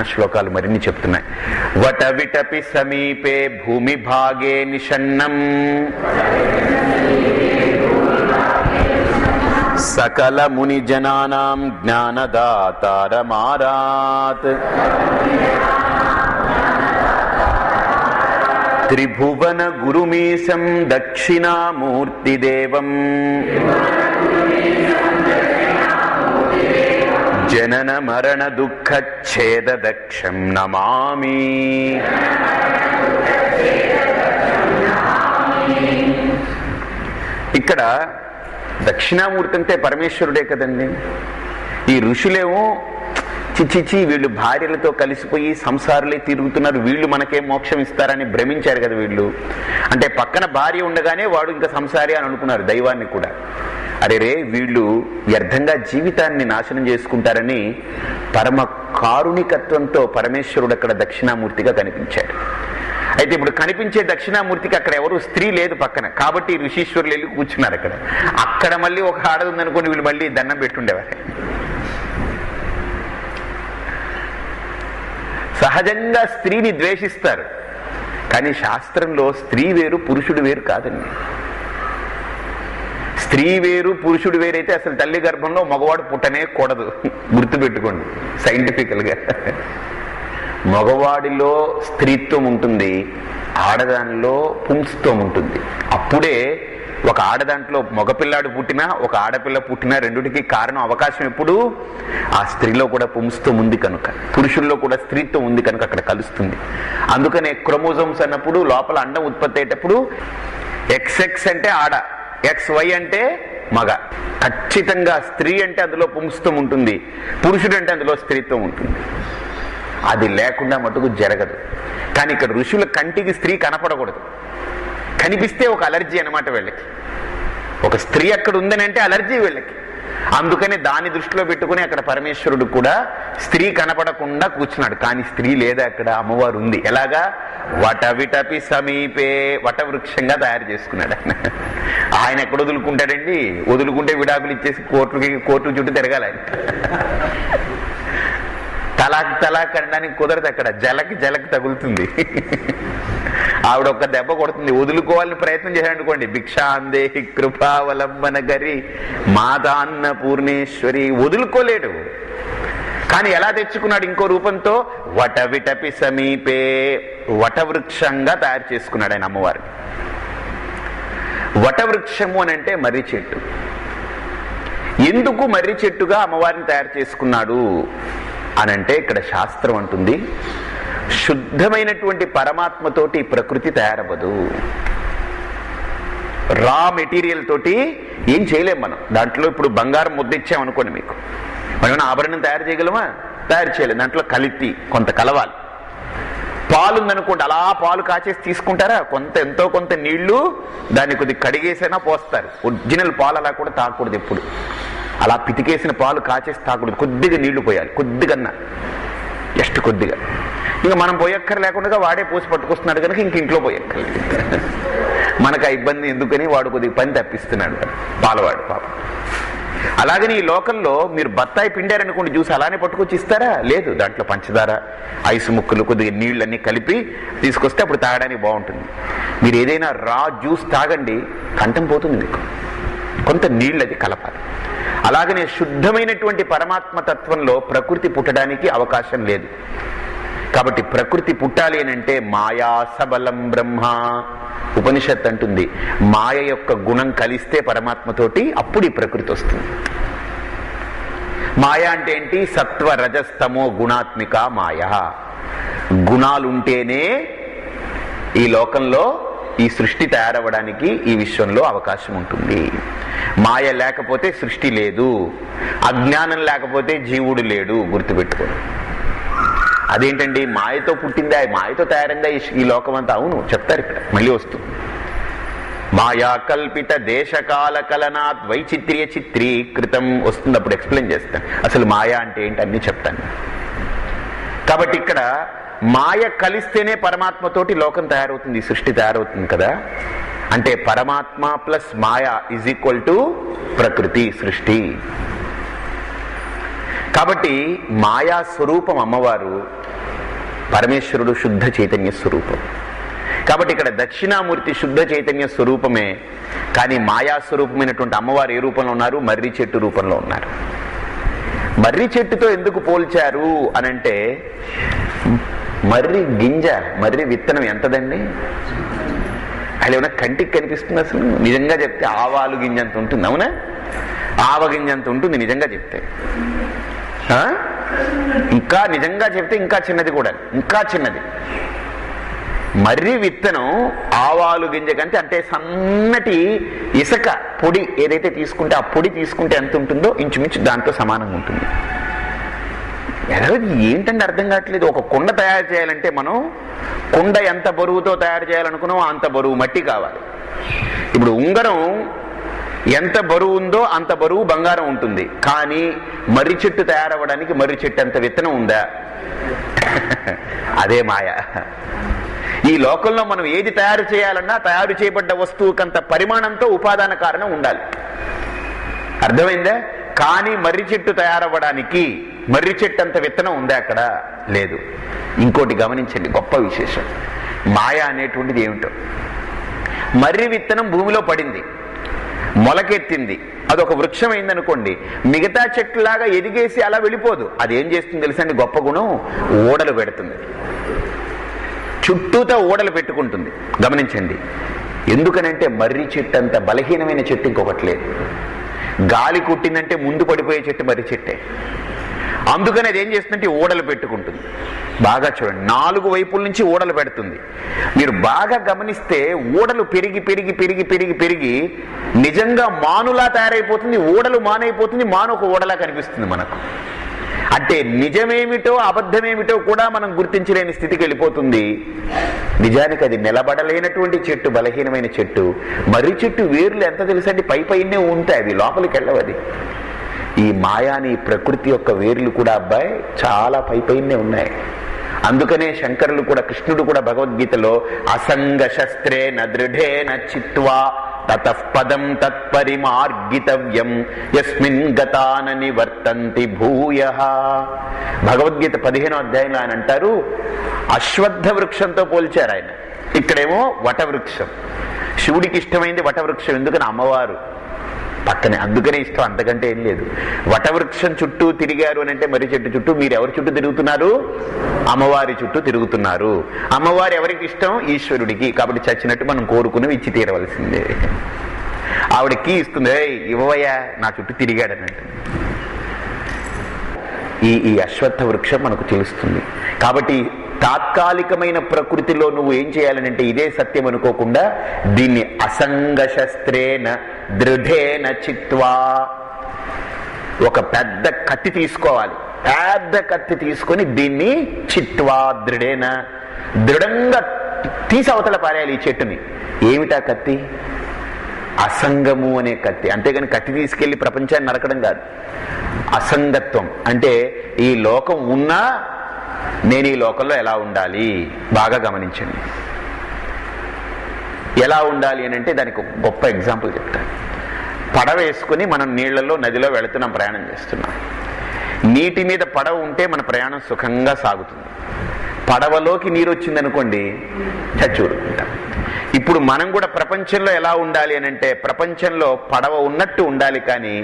శ్లోకాలు మరిన్ని చెప్తున్నాయి. వటవిటపి సమీపే భూమి భాగే నిషన్నం సకల ముని జనానాం జ్ఞానదాతారమారాత్ త్రిభువన గురుమీశం దక్షిణామూర్తిదేవం జనన మరణ దుఃఖచ్ఛేద దక్షం నమామి. ఇక్కడ దక్షిణామూర్తి అంటే పరమేశ్వరుడే కదండి. ఈ ఋషులేమో చిచ్చిచి వీళ్ళు భార్యలతో కలిసిపోయి సంసారులే తిరుగుతున్నారు, వీళ్ళు మనకేం మోక్షం ఇస్తారని భ్రమించారు కదా వీళ్ళు. అంటే పక్కన భార్య ఉండగానే వాడు ఇంకా సంసారి అని అనుకున్నారు దైవాన్ని కూడా. అరే రే వీళ్ళు వ్యర్థంగా జీవితాన్ని నాశనం చేసుకుంటారని పరమ కారుణికత్వంతో పరమేశ్వరుడు అక్కడ దక్షిణామూర్తిగా కనిపించాడు. అయితే ఇప్పుడు కనిపించే దక్షిణామూర్తికి అక్కడ ఎవరు స్త్రీ లేదు పక్కన, కాబట్టి ఋషీశ్వరులు వెళ్ళి కూర్చున్నారు అక్కడ. అక్కడ మళ్ళీ ఒక ఆడది ఉందనుకోండి, వీళ్ళు మళ్ళీ దండం పెట్టుండేవారు. సహజంగా స్త్రీని ద్వేషిస్తారు, కానీ శాస్త్రంలో స్త్రీ వేరు పురుషుడు వేరు కాదండి. స్త్రీ వేరు పురుషుడు వేరైతే అసలు తల్లి గర్భంలో మగవాడు పుట్టనే కూడదు. గుర్తుపెట్టుకోండి సైంటిఫికల్ గా. మగవాడిలో స్త్రీత్వం ఉంటుంది, ఆడదానిలో పుంస్త్వం ఉంటుంది. అప్పుడే ఒక ఆడదాంట్లో మగపిల్లాడు పుట్టినా ఒక ఆడపిల్ల పుట్టినా రెండుటికి కారణం అవకాశం ఎప్పుడు ఆ స్త్రీలో కూడా పుంస్త్వం ఉంది కనుక, పురుషుల్లో కూడా స్త్రీత్వం ఉంది కనుక అక్కడ కలుస్తుంది. అందుకనే క్రోమోజోమ్స్ అన్నప్పుడు లోపల అండం ఉత్పత్తి అయ్యేటప్పుడు XX అంటే ఆడ, XY అంటే మగ. ఖచ్చితంగా స్త్రీ అంటే అందులో పుంస్త్వం ఉంటుంది, పురుషుడు అంటే అందులో స్త్రీత్వం ఉంటుంది. అది లేకుండా మటుకు జరగదు. కానీ ఇక్కడ ఋషుల కంటికి స్త్రీ కనపడకూడదు, కనిపిస్తే ఒక అలర్జీ అనమాట వీళ్ళకి. ఒక స్త్రీ అక్కడ ఉందని అంటే అలర్జీ వీళ్ళకి. అందుకని దాన్ని దృష్టిలో పెట్టుకుని అక్కడ పరమేశ్వరుడు కూడా స్త్రీ కనపడకుండా కూర్చున్నాడు. కానీ స్త్రీ లేదా అక్కడ, అమ్మవారు ఉంది. ఎలాగా? వటవిటపి సమీపే, వటవృక్షంగా తయారు చేసుకున్నాడు ఆయన. ఆయన ఎక్కడ వదులుకుంటాడండి? వదులుకుంటే విడాకులు ఇచ్చేసి కోర్టు చుట్టూ తిరగాలి ఆయన. తలాక్ అనడానికి కుదరదు అక్కడ, జలకి తగులుతుంది. ఆవిడ ఒక్క దెబ్బ కొడుతుంది. వదులుకోవాలని ప్రయత్నం చేశాడనుకోండి, భిక్షాందేహి కృపావలంబన గరి మాతాన్న పూర్ణేశ్వరి, వదులుకోలేడు. కానీ ఎలా తెచ్చుకున్నాడు? ఇంకో రూపంతో వటవిటపి సమీపే, వటవృక్షంగా తయారు చేసుకున్నాడు ఆయన అమ్మవారిని. వటవృక్షము అని అంటే మర్రి చెట్టు. ఎందుకు మర్రి చెట్టుగా అమ్మవారిని తయారు చేసుకున్నాడు అనంటే ఇక్కడ శాస్త్రం అంటుంది, శుద్ధమైనటువంటి పరమాత్మతోటి ప్రకృతి తయారవ్వదు. రా మెటీరియల్ తోటి ఏం చేయలేం మనం. దాంట్లో ఇప్పుడు బంగారం ముద్ద ఇచ్చామనుకోండి, మీకు మనం ఆభరణం తయారు చేయగలమా? తయారు చేయలేం. దాంట్లో కలిపి కొంత కలవాలి. పాలు ఉందనుకోండి, అలా పాలు కాచేసి తీసుకుంటారా? ఎంతో కొంత నీళ్లు దాన్ని కొద్దిగా కడిగేసైనా పోస్తారు. ఒరిజినల్ పాలు అలా కూడా తాగకూడదు ఎప్పుడు. అలా పితికేసిన పాలు కాచేసి తాగకూడదు. కొద్దిగా నీళ్లు పోయాలి, కొద్దిగన్నా, జస్ట్ కొద్దిగా. ఇంకా మనం పోయక్కర లేకుండా వాడే పోసి పట్టుకొస్తున్నాడు కనుక ఇంక ఇంట్లో పోయక్కర్లేదు. మనకు ఆ ఇబ్బంది ఎందుకని వాడు కొద్దిగా పని తప్పిస్తున్నాడు పాలవాడు పాపం. అలాగని ఈ లోకంలో మీరు బత్తాయి పిండారనుకోండి, జ్యూస్ అలానే పట్టుకొచ్చి ఇస్తారా? లేదు. దాంట్లో పంచదార, ఐసు ముక్కలు, కొద్దిగా నీళ్ళన్నీ కలిపి తీసుకొస్తే అప్పుడు తాగడానికి బాగుంటుంది. మీరు ఏదైనా రా జ్యూస్ తాగండి, కంఠం పోతుంది మీకు. కొంత నీళ్ళు అది కలపాలి. అలాగనే శుద్ధమైనటువంటి పరమాత్మ తత్వంలో ప్రకృతి పుట్టడానికి అవకాశం లేదు. కాబట్టి ప్రకృతి పుట్టాలి అని అంటే మాయా సబలం బ్రహ్మ. ఉపనిషత్ అంటుంది, మాయ యొక్క గుణం కలిస్తే పరమాత్మతోటి అప్పుడు ఈ ప్రకృతి వస్తుంది. మాయ అంటే ఏంటి? సత్వ రజస్తమో గుణాత్మిక మాయ. గుణాలుంటేనే ఈ లోకంలో ఈ సృష్టి తయారవ్వడానికి ఈ విశ్వంలో అవకాశం ఉంటుంది. మాయ లేకపోతే సృష్టి లేదు, అజ్ఞానం లేకపోతే జీవుడు లేడు. గుర్తుపెట్టుకోండి. అదేంటండి మాయతో పుట్టిందా, మాయతో తయారైందా ఈ లోకం అంతా? అవును, చెప్తారు ఇక్కడ, మళ్ళీ వస్తుంది. మాయా కల్పిత దేశకాల కలనాత్ వైచిత్ర్య చిత్రీకృతం వస్తుంది, అప్పుడు ఎక్స్ప్లెయిన్ చేస్తాను అసలు మాయా అంటే ఏంటి అన్ని చెప్తాను. కాబట్టి ఇక్కడ మాయ కలిస్తేనే పరమాత్మతోటి లోకం తయారవుతుంది, సృష్టి తయారవుతుంది కదా. అంటే పరమాత్మ ప్లస్ మాయ ఈజ్ ఈక్వల్ టు ప్రకృతి, సృష్టి. కాబట్టి మాయా స్వరూపం అమ్మవారు, పరమేశ్వరుడు శుద్ధ చైతన్య స్వరూపం. కాబట్టి ఇక్కడ దక్షిణామూర్తి శుద్ధ చైతన్య స్వరూపమే, కానీ మాయా స్వరూపమైనటువంటి అమ్మవారు ఏ రూపంలో ఉన్నారు? మర్రి చెట్టు రూపంలో ఉన్నారు. మర్రి చెట్టుతో ఎందుకు పోల్చారు అనంటే, మర్రి గింజ, మర్రి విత్తనం ఎంతదండి? అది ఏమైనా కంటికి కనిపిస్తుంది? అసలు నిజంగా చెప్తే ఆవాలు గింజ అంత ఉంటుంది. అవునా? ఆవ గింజ అంత ఉంటుంది నిజంగా చెప్తే. ఇంకా నిజంగా చెప్తే ఇంకా చిన్నది కూడా, ఇంకా చిన్నది. మర్రి విత్తనం ఆవాలు గింజ కంటే అంటే సన్నటి ఇసుక పొడి ఏదైతే తీసుకుంటే, ఆ పొడి తీసుకుంటే ఎంత ఉంటుందో ఇంచుమించు దాంతో సమానంగా ఉంటుంది. ఏంటంటే అర్థం కావట్లేదు. ఒక కుండ తయారు చేయాలంటే మనం కుండ ఎంత బరువుతో తయారు చేయాలనుకున్నామో అంత బరువు మట్టి కావాలి. ఇప్పుడు ఉంగరం ఎంత బరువు ఉందో అంత బరువు బంగారం ఉంటుంది. కానీ మర్రి చెట్టు తయారవ్వడానికి మర్రి చెట్టు అంత విత్తనం ఉందా? అదే మాయ. ఈ లోకంలో మనం ఏది తయారు చేయాలన్నా తయారు చేయబడ్డ వస్తువుకంత పరిమాణంతో ఉపాదాన కారణం ఉండాలి. అర్థమైందా? కానీ మర్రి చెట్టు తయారవ్వడానికి మర్రి చెట్టు అంత విత్తనం ఉందా? అక్కడ లేదు. ఇంకోటి గమనించండి, గొప్ప విశేషం. మాయ అనేటువంటిది ఏమిటో, మర్రి విత్తనం భూమిలో పడింది, మొలకెత్తింది, అదొక వృక్షం అయిందనుకోండి, మిగతా చెట్టులాగా ఎదిగేసి అలా వెళ్ళిపోదు. అదేం చేస్తుంది తెలుసండి? గొప్ప గుణం, ఓడలు పెడుతుంది, చుట్టూతో ఓడలు పెట్టుకుంటుంది. గమనించండి. ఎందుకనంటే మర్రి చెట్టు అంత బలహీనమైన చెట్టు ఇంకొకటి లేదు. గాలి కుట్టిందంటే ముందు పడిపోయే చెట్టు మర్రి చెట్టే. అందుకని అది ఏం చేస్తుందంటే ఓడలు పెట్టుకుంటుంది. బాగా చూడండి, 4 వైపుల నుంచి ఓడలు పెడుతుంది. మీరు బాగా గమనిస్తే ఓడలు పెరిగి పెరిగి పెరిగి పెరిగి పెరిగి నిజంగా మానులా తయారైపోతుంది. ఓడలు మానైపోతుంది, మాను ఒక ఓడలా కనిపిస్తుంది మనకు. అంటే నిజమేమిటో అబద్ధమేమిటో కూడా మనం గుర్తించలేని స్థితికి వెళ్ళిపోతుంది. నిజానికి అది నిలబడలేనటువంటి చెట్టు, బలహీనమైన చెట్టు. మర్రి చెట్టు వేర్లు ఎంత తెలుసండి? పైనే ఉంటాయి, అవి లోపలికి వెళ్ళవది. ఈ మాయాని ప్రకృతి యొక్క వేర్లు కూడా అబ్బాయి చాలా పైనే ఉన్నాయి. అందుకనే శంకరులు కూడా, కృష్ణుడు కూడా భగవద్గీతలో అసంగ శస్త్రేణ దృఢేన చిత్వా తతః పదం తత్పరిమార్గితవ్యం యస్మిన్ గతాన నివర్తంతి భూయః. భగవద్గీత 15వ అధ్యాయంలో ఆయన అంటారు, అశ్వత్థ వృక్షంతో పోల్చారు ఆయన. ఇక్కడేమో వటవృక్షం. శివుడికి ఇష్టమైంది వటవృక్షం. ఎందుకని? అమ్మవారు పక్కనే, అందుకనే ఇష్టం, అంతకంటే ఏం లేదు. వటవృక్షం చుట్టూ తిరిగారు అని అంటే మర్రి చెట్టు చుట్టూ. మీరు ఎవరి చుట్టూ తిరుగుతున్నారు? అమ్మవారి చుట్టూ తిరుగుతున్నారు. అమ్మవారు ఎవరికి ఇష్టం? ఈశ్వరుడికి. కాబట్టి చచ్చినట్టు మనం కోరుకుని ఇచ్చి తీరవలసిందే. ఆవిడకి ఇస్తుంది, ఇవ్వవయ్యా నా చుట్టూ తిరిగాడనంటే. ఈ అశ్వత్థ వృక్షం మనకు తెలుస్తుంది. కాబట్టి తాత్కాలికమైన ప్రకృతిలో నువ్వు ఏం చేయాలనంటే ఇదే సత్యం అనుకోకుండా దీన్ని అసంగ శస్త్రేణ దృఢేన చిత్వా, ఒక పెద్ద కత్తి తీసుకోవాలి. పెద్ద కత్తి తీసుకొని దీన్ని చిత్వా దృఢేన, దృఢంగా తీసి అవతల పారేయాలి ఈ చెట్టుని. ఏమిటా కత్తి? అసంగము అనే కత్తి. అంతేగాని కత్తి తీసుకెళ్లి ప్రపంచాన్ని నరకడం కాదు. అసంగత్వం అంటే ఈ లోకం ఉన్నా నేను ఈ లోకంలో ఎలా ఉండాలి బాగా గమనించండి. ఎలా ఉండాలి అని అంటే దానికి ఒక గొప్ప ఎగ్జాంపుల్ చెప్తాను. పడవ వేసుకుని మనం నీళ్లలో, నదిలో వెళుతున్నాం, ప్రయాణం చేస్తున్నాం. నీటి మీద పడవ ఉంటే మన ప్రయాణం సుఖంగా సాగుతుంది. పడవలోకి నీరు వచ్చిందనుకోండి, చచ్చూరుకుంటాం. ఇప్పుడు మనం కూడా ప్రపంచంలో ఎలా ఉండాలి అని అంటే, ప్రపంచంలో పడవ ఉన్నట్టు ఉండాలి. కానీ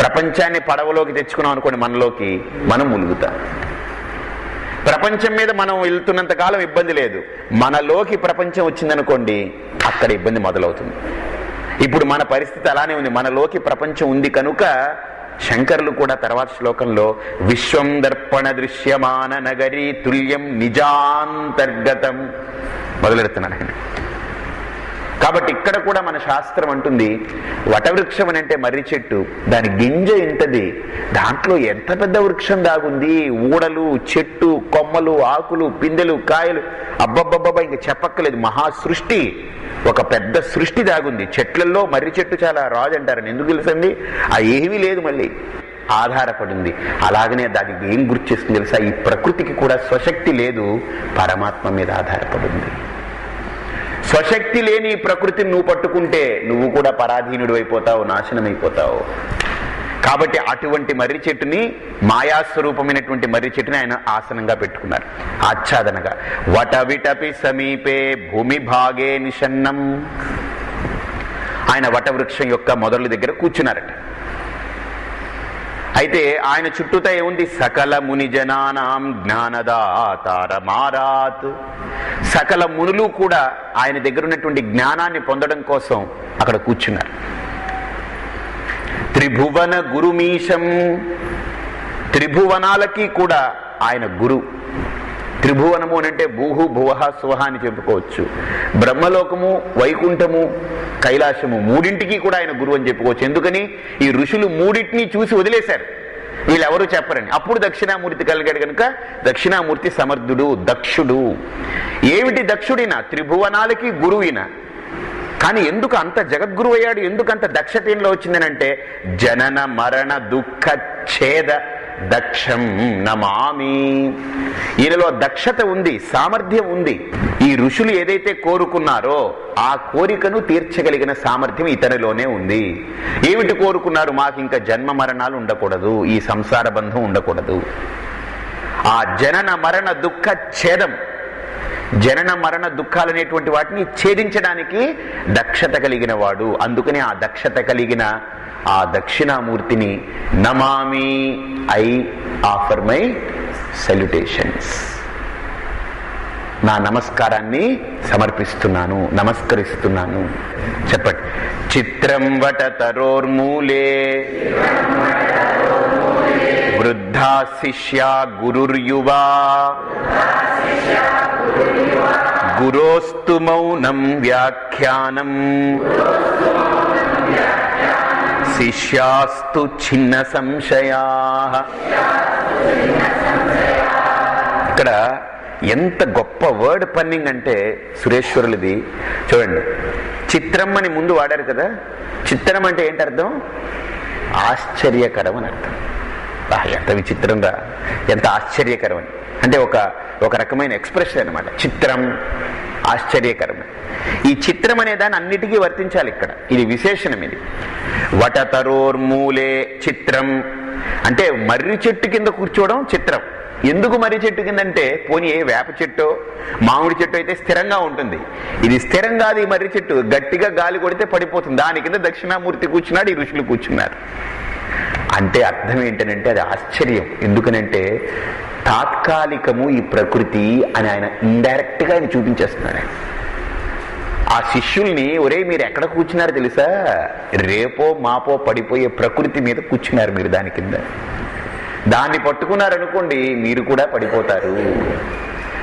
ప్రపంచాన్ని పడవలోకి తెచ్చుకున్నాం అనుకోండి, మనలోకి మనం ములుగుతాం. ప్రపంచం మీద మనం వెళ్తున్నంత కాలం ఇబ్బంది లేదు. మనలోకి ప్రపంచం వచ్చిందనుకోండి, అక్కడ ఇబ్బంది మొదలవుతుంది. ఇప్పుడు మన పరిస్థితి అలానే ఉంది. మనలోకి ప్రపంచం ఉంది కనుక శంకరులు కూడా తర్వాత శ్లోకంలో విశ్వం దర్పణ దృశ్యమాన నగరీ తుల్యం నిజాంతర్గతం మొదలెడుతున్నాడు ఆయన. కాబట్టి ఇక్కడ కూడా మన శాస్త్రం అంటుంది, వటవృక్షం అని అంటే మర్రి చెట్టు, దాని గింజ ఇంతది, దాంట్లో ఎంత పెద్ద వృక్షం దాగుంది. ఊడలు, చెట్టు, కొమ్మలు, ఆకులు, పిందెలు, కాయలు, అబ్బబ్బబ్బబ్బా ఇంక చెప్పక్కలేదు. మహాసృష్టి, ఒక పెద్ద సృష్టి దాగుంది చెట్లలో. మర్రి చెట్టు చాలా రాజు అంటారని ఎందుకు తెలుసండి? ఆ ఏమీ లేదు, మళ్ళీ ఆధారపడింది. అలాగనే దానికి ఏం గుర్తు చేస్తుంది తెలుసా? ఈ ప్రకృతికి కూడా స్వశక్తి లేదు, పరమాత్మ మీద ఆధారపడింది. స్వశక్తి లేని ప్రకృతిని నువ్వు పట్టుకుంటే నువ్వు కూడా పరాధీనుడు అయిపోతావు, నాశనం అయిపోతావు. కాబట్టి అటువంటి మర్రి చెట్టుని, మాయాస్వరూపమైనటువంటి మర్రి చెట్టుని ఆయన ఆసనంగా పెట్టుకున్నారు, ఆచ్ఛాదనగా. వటవిటపి సమీపే భూమి భాగే నిషన్నం. ఆయన వటవృక్షం యొక్క మొదలు దగ్గర కూర్చున్నారట. అయితే ఆయన చుట్టూతా ఏముంది? సకల ముని జనానాం జ్ఞానదాతారమారాత్. సకల మునులు కూడా ఆయన దగ్గర ఉన్నటువంటి జ్ఞానాన్ని పొందడం కోసం అక్కడ కూర్చున్నారు. త్రిభువన గురుమీశం. త్రిభువనాలకి కూడా ఆయన గురు. త్రిభువనము అంటే భూహు భువహ స్వహ అని చెప్పుకోవచ్చు. బ్రహ్మలోకము, వైకుంఠము, కైలాసము మూడింటికి కూడా ఆయన గురువు అని చెప్పుకోవచ్చు. ఎందుకని? ఈ ఋషులు మూడింటిని చూసి వదిలేశారు, వీళ్ళెవరూ చెప్పరని. అప్పుడు దక్షిణామూర్తి కలిగాడు కనుక దక్షిణామూర్తి సమర్థుడు, దక్షుడు. ఏమిటి దక్షుడినా? త్రిభువనాలకి గురువినా. కానీ ఎందుకు అంత జగద్గురు అయ్యాడు? ఎందుకు అంత దక్షతలో వచ్చిందనంటే జనన మరణ దుఃఖ ఛేద దక్షం నమామి. ఈయనలో దక్షత ఉంది, సామర్థ్యం ఉంది. ఈ ఋషులు ఏదైతే కోరుకున్నారో ఆ కోరికను తీర్చగలిగిన సామర్థ్యం ఇతనిలోనే ఉంది. ఏమిటి కోరుకున్నారు? మాకు ఇంకా జన్మ మరణాలు ఉండకూడదు, ఈ సంసార బంధం ఉండకూడదు. ఆ జనన మరణ దుఃఖ ఛేదం, జనన మరణ దుఃఖాలనేటువంటి వాటిని ఛేదించడానికి దక్షత కలిగిన వాడు. అందుకని ఆ దక్షత కలిగిన ఆ దక్షిణామూర్తిని నమామి, ఐ ఆఫర్ మై సెల్యుటేషన్స్, నా నమస్కారాన్ని సమర్పిస్తున్నాను, నమస్కరిస్తున్నాను. చెప్పండి. చిత్రం వటతరోర్మూలే వృద్ధా శిష్యా గురుర్యువా గురోస్తు మౌనం వ్యాఖ్యానం శిష్యాస్తు చిన్న సంశయా. ఇక్కడ ఎంత గొప్ప వర్డ్ పన్నింగ్ అంటే సురేశ్వరులది. చూడండి, చిత్రం అని ముందు వాడారు కదా. చిత్రం అంటే ఏంటి అర్థం? ఆశ్చర్యకరం అని అర్థం. ఎంత విచిత్రం రా, ఎంత ఆశ్చర్యకరం అని. అంటే ఒక రకమైన ఎక్స్ప్రెషన్ అనమాట చిత్రం, ఆశ్చర్యకరం. ఈ చిత్రం అనే దాన్ని అన్నిటికీ వర్తించాలి ఇక్కడ. ఇది విశేషణం. ఇది వటతరోర్మూలే చిత్రం అంటే మర్రి చెట్టు కింద కూర్చోవడం చిత్రం. ఎందుకు మర్రి చెట్టు కింద అంటే, పోనీ ఏ వేప చెట్టు, మామిడి చెట్టు అయితే స్థిరంగా ఉంటుంది. ఇది స్థిరం కాదు. ఈ మర్రి చెట్టు గట్టిగా గాలి కొడితే పడిపోతుంది. దాని కింద దక్షిణామూర్తి కూర్చున్నాడు, ఈ ఋషులు కూర్చున్నారు. అంటే అర్థం ఏంటనంటే అది ఆశ్చర్యం. ఎందుకనంటే తాత్కాలికము ఈ ప్రకృతి అని ఆయన ఇండైరెక్ట్ గా ఆయన చూపించేస్తున్నాడు. ఆ శిష్యుల్ని, ఒరే మీరు ఎక్కడ కూర్చున్నారు తెలుసా? రేపో మాపో పడిపోయే ప్రకృతి మీద కూర్చున్నారు మీరు. దాని కింద దాన్ని పట్టుకున్నారనుకోండి మీరు కూడా పడిపోతారు.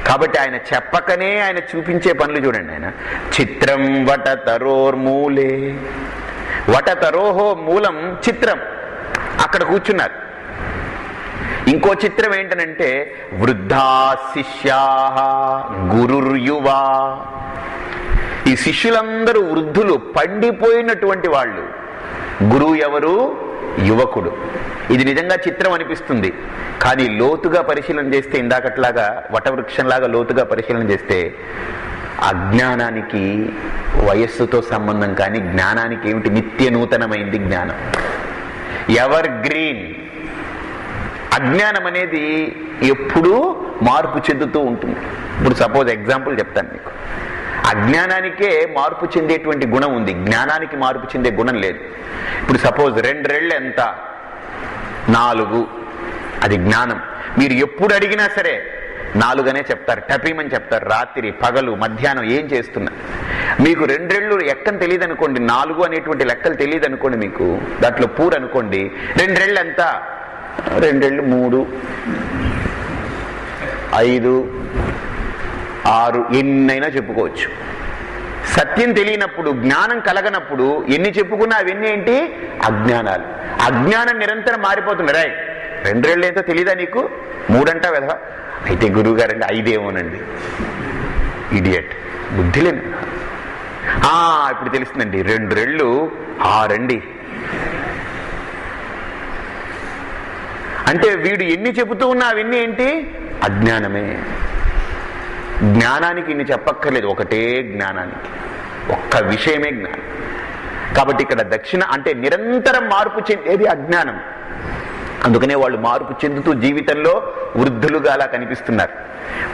కాబట్టి ఆయన చెప్పకనే ఆయన చూపించే పనులు చూడండి. ఆయన చిత్రం వటతరోర్మూలే. వటతరోహో మూలం చిత్రం, అక్కడ కూర్చున్నారు. ఇంకో చిత్రం ఏంటనంటే వృద్ధా శిష్యా గురుర్యువా. ఈ శిష్యులందరూ వృద్ధులు, పండిపోయినటువంటి వాళ్ళు. గురువు ఎవరు? యువకుడు. ఇది నిజంగా చిత్రం అనిపిస్తుంది. కానీ లోతుగా పరిశీలన చేస్తే, ఇందాకట్లాగా వటవృక్షంలాగా లోతుగా పరిశీలన చేస్తే, అజ్ఞానానికి వయస్సుతో సంబంధం కానీ జ్ఞానానికి ఏమిటి? నిత్య నూతనమైంది జ్ఞానం, ఎవర్ గ్రీన్. అజ్ఞానం అనేది ఎప్పుడూ మార్పు చెందుతూ ఉంటుంది. ఇప్పుడు సపోజ్ ఎగ్జాంపుల్ చెప్తాను మీకు. అజ్ఞానానికే మార్పు చెందేటువంటి గుణం ఉంది, జ్ఞానానికి మార్పు చెందే గుణం లేదు. ఇప్పుడు సపోజ్ 2 రెళ్ళు ఎంత? 4. అది జ్ఞానం. మీరు ఎప్పుడు అడిగినా సరే 4 అనే చెప్తారు, టపీమని చెప్తారు. రాత్రి పగలు మధ్యాహ్నం ఏం చేస్తున్నా మీకు 2 రెళ్ళు ఎక్కని తెలియదు అనుకోండి, 4 అనేటువంటి లెక్కలు తెలియదు అనుకోండి, మీకు దాంట్లో పూర్ అనుకోండి. 2 రెళ్ళు ఎంత? 2 రెళ్ళు 3, 5, 6 ఎన్నైనా చెప్పుకోవచ్చు. సత్యం తెలియనప్పుడు, జ్ఞానం కలగనప్పుడు ఎన్ని చెప్పుకున్నా అవన్నీ ఏంటి? అజ్ఞానాలు. అజ్ఞానం నిరంతరం మారిపోతుంది. రాయ్ 2 రెళ్ళు ఏంటో తెలీదా నీకు? 3 అంటా వెధవ. అయితే గురువు గారండి 5 ఏమోనండి, ఇడియట్, బుద్ధి లేదు. ఇప్పుడు తెలుస్తుందండి, 2 రెళ్ళు 6 అండి. అంటే వీడు ఎన్ని చెబుతూ ఉన్నా అవన్నీ ఏంటి? అజ్ఞానమే. జ్ఞానానికి ఇన్ని చెప్పక్కర్లేదు, ఒకటే జ్ఞానానికి, ఒక్క విషయమే జ్ఞానం. కాబట్టి ఇక్కడ దక్షిణ అంటే నిరంతరం మార్పు చెందేది అజ్ఞానం. అందుకనే వాళ్ళు మార్పు చెందుతూ జీవితంలో వృద్ధులుగా అలా కనిపిస్తున్నారు.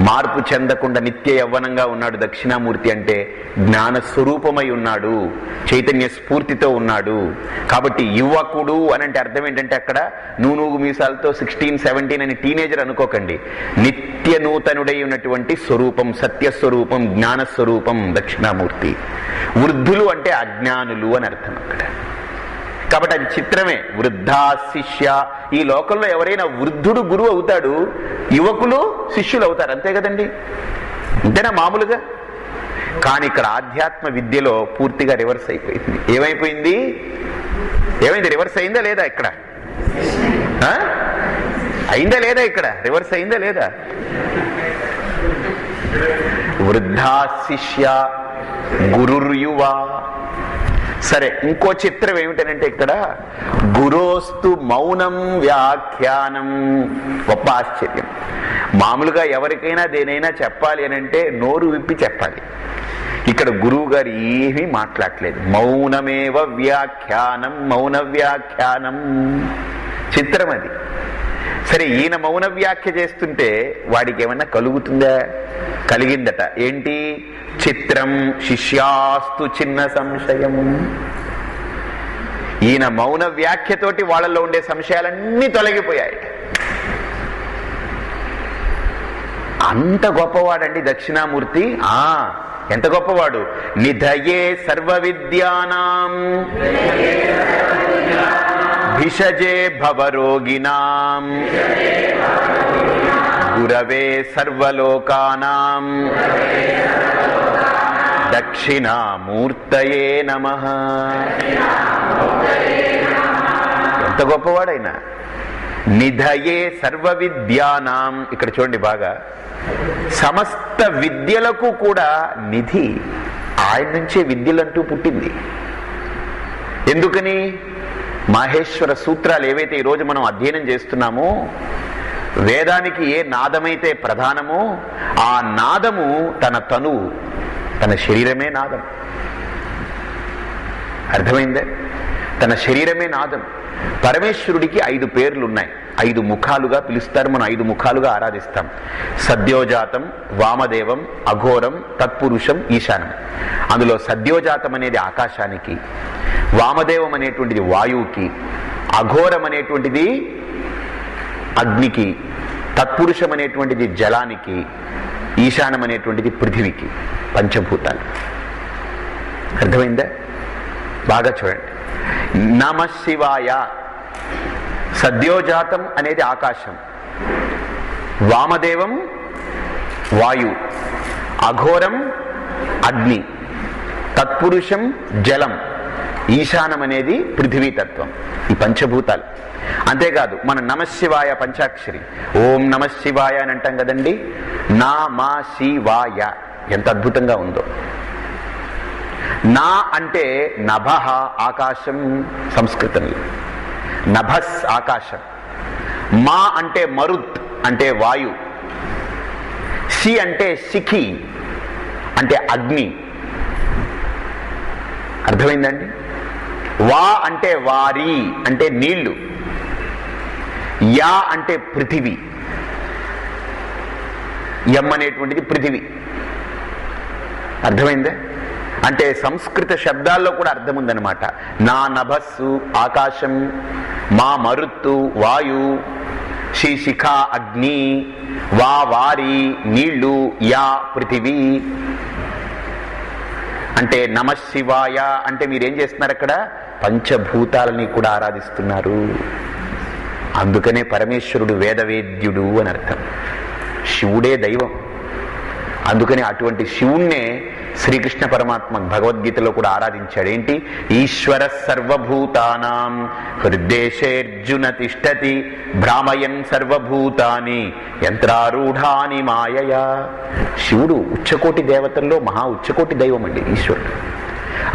మార్పు చెందకుండా నిత్య యవ్వనంగా ఉన్నాడు దక్షిణామూర్తి అంటే జ్ఞాన స్వరూపమై ఉన్నాడు, చైతన్య స్ఫూర్తితో ఉన్నాడు. కాబట్టి యువకుడు అని అంటే అర్థం ఏంటంటే అక్కడ నూనూగు మీసాలతో 16, 17 అని టీనేజర్ అనుకోకండి. నిత్య నూతనుడై ఉన్నటువంటి స్వరూపం, సత్యస్వరూపం, జ్ఞానస్వరూపం దక్షిణామూర్తి. వృద్ధులు అంటే అజ్ఞానులు అని అర్థం అక్కడ. కాబట్టి అది చిత్రమే. వృద్ధా శిష్య, ఈ లోకంలో ఎవరైనా వృద్ధుడు గురువు అవుతాడు, యువకులు శిష్యులు అవుతారు, అంతే కదండి, అంతేనా మామూలుగా. కానీ ఇక్కడ ఆధ్యాత్మ విద్యలో పూర్తిగా రివర్స్ అయిపోయింది. ఏమైపోయింది? ఏమైంది? రివర్స్ అయిందా లేదా? ఇక్కడ అయిందా లేదా? ఇక్కడ రివర్స్ అయిందా లేదా? వృద్ధా శిష్య గురుర్యువా. సరే, ఇంకో చిత్రం ఏమిటనంటే ఇక్కడ గురోస్తు మౌనం వ్యాఖ్యానం. గొప్ప ఆశ్చర్యం. మామూలుగా ఎవరికైనా దేనైనా చెప్పాలి అని అంటే నోరు విప్పి చెప్పాలి. ఇక్కడ గురువు గారు ఏమీ మాట్లాడలేదు. మౌనమేవ వ్యాఖ్యానం, మౌన వ్యాఖ్యానం. చిత్రం అది. సరే, ఈయన మౌన వ్యాఖ్య చేస్తుంటే వాడికి ఏమన్నా కలుగుతుందా? కలిగిందట. ఏంటి? చిత్రం శిష్యాస్తు చిన్న సంశయం. ఈయన మౌన వ్యాఖ్యతోటి వాళ్ళలో ఉండే సంశయాలన్నీ తొలగిపోయాయి. అంత గొప్పవాడండి దక్షిణామూర్తి. ఎంత గొప్పవాడు! నిధయే సర్వ విద్యానాం భిషజే భవరోగిణాం గురవే సర్వలోకానాం దక్షిణామూర్తయే నమః. ఎంత గొప్పవాడైనా! నిధయే సర్వ విద్యానాం. ఇక్కడ చూడండి బాగా, సమస్త విద్యలకు కూడా నిధి ఆయన నుంచే విద్యలంటూ పుట్టింది. ఎందుకని? మాహేశ్వర సూత్రాలు ఏవైతే ఈరోజు మనం అధ్యయనం చేస్తున్నామో, వేదానికి ఏ నాదమైతే ప్రధానమో ఆ నాదము తన తనువు, తన శరీరమే నాదం. అర్థమైందే? తన శరీరమే నాదం. పరమేశ్వరుడికి 5 పేర్లున్నాయి. 5 ముఖాలుగా పిలుస్తారు. మనం 5 ముఖాలుగా ఆరాధిస్తాం. సద్యోజాతం, వామదేవం, అఘోరం, తత్పురుషం, ఈశానం. అందులో సద్యోజాతం అనేది ఆకాశానికి, వామదేవం అనేటువంటిది వాయువుకి, అఘోరం అనేటువంటిది అగ్నికి, తత్పురుషం అనేటువంటిది జలానికి, ఈశానం అనేటువంటిది పృథివికి. పంచభూతాలు. అర్థమైందా? బాగా చూడండి. నమ శివాయ. సద్యోజాతం అనేది ఆకాశం, వామదేవం వాయు, అఘోరం అగ్ని, తత్పురుషం జలం, ఈశానం అనేది పృథివీతత్వం. ఈ పంచభూతాలు. అంతేకాదు, మన నమశివాయ పంచాక్షరి, ఓం నమ శివాయ అని అంటాం కదండి. నా మా శివాయ ఎంత అద్భుతంగా ఉందో. నా అంటే నభః, ఆకాశం సంస్కృతంలో. నభస్ ఆకాశం. మా అంటే మరుత్ అంటే వాయు. శి అంటే శిఖి అంటే అగ్ని. అర్థమైందండి? వా అంటే వారి అంటే నీళ్లు. యా అంటే పృథివీ. యం అనేటువంటిది పృథివీ. అర్థమైందే? అంటే సంస్కృత శబ్దాల్లో కూడా అర్థం ఉందన్నమాట. నా నభస్సు ఆకాశం, మా మరుత్తు వాయు, శ్రీ శిఖ అగ్ని, వా వారి నీళ్లు, యా పృథివీ. అంటే నమ శివాయ అంటే మీరేం చేస్తున్నారు? అక్కడ పంచభూతాలని కూడా ఆరాధిస్తున్నారు. అందుకనే పరమేశ్వరుడు వేదవేద్యుడు అని అర్థం. శివుడే దైవం. అందుకని అటువంటి శివుణ్ణే శ్రీకృష్ణ పరమాత్మ భగవద్గీతలో కూడా ఆరాధించాడు. ఏంటి? ఈశ్వర సర్వభూతానాం హృద్దేశేర్జున తిష్టతి భ్రామయన్ సర్వభూతాని యంత్రారూఢాని మాయయా. శివుడు ఉచ్చకోటి దేవతల్లో మహా ఉచ్చకోటి దైవం అండి ఈశ్వరుడు.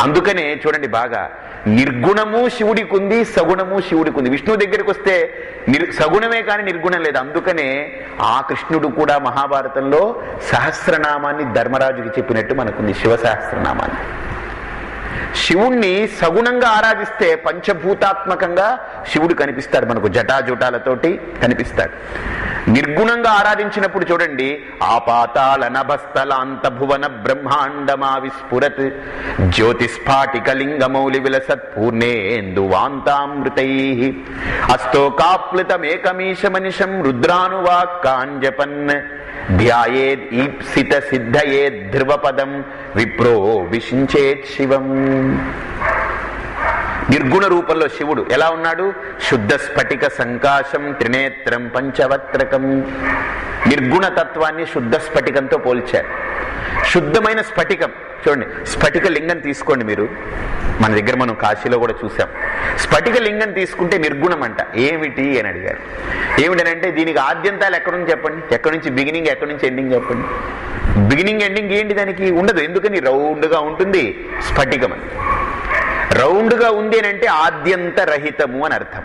అందుకనే చూడండి బాగా, నిర్గుణము శివుడికి ఉంది, సగుణము శివుడికి ఉంది. విష్ణువు దగ్గరికి వస్తే సగుణమే కానీ నిర్గుణం లేదు. అందుకనే ఆ కృష్ణుడు కూడా మహాభారతంలో సహస్రనామాన్ని ధర్మరాజుకి చెప్పినట్టు మనకుంది, శివ సహస్రనామాన్ని. శివుణ్ణి సగుణంగా ఆరాధిస్తే పంచభూతాత్మకంగా శివుడు కనిపిస్తాడు, మనకు జటాజుటాలతోటి కనిపిస్తాడు. నిర్గుణంగా ఆరాధించినప్పుడు చూడండి, ఆపాతాళ నభస్థలాంత భువన బ్రహ్మాండమా విస్ఫురత్ జ్యోతిస్ఫాటికలింగమౌలి విలసత్ పూర్ణేందువాంతామృతై అస్తోకాప్లుతమేకమీశమనిషం రుద్రానువాక్కాంజపన్ ధ్యాయేద్ ఈప్సిత సిద్ధయేద్ ధ్రువపదం విప్రో విషించేత్ శివం. నిర్గుణ రూపంలో శివుడు ఎలా ఉన్నాడు? శుద్ధ స్ఫటిక సంకాశం త్రినేత్రం పంచవక్త్రకం. నిర్గుణ తత్వాన్ని శుద్ధ స్ఫటికంతో పోల్చారు. శుద్ధమైన స్ఫటికం చూడండి, స్ఫటిక లింగం తీసుకోండి మీరు, మన దగ్గర మనం కాశీలో కూడా చూసాం. స్ఫటిక లింగం తీసుకుంటే నిర్గుణం అంట. ఏమిటి అని అడిగారు. ఏమిటనంటే దీనికి ఆద్యంతాలు ఎక్కడి నుంచి చెప్పండి, ఎక్కడి నుంచి బిగినింగ్, ఎక్కడి నుంచి ఎండింగ్ చెప్పండి. బిగినింగ్ ఎండింగ్ ఏంటి? దానికి ఉండదు. ఎందుకని? రౌండ్గా ఉంటుంది స్ఫటికం అని. రౌండ్గా ఉంది అని అంటే ఆద్యంత రహితము అని అర్థం.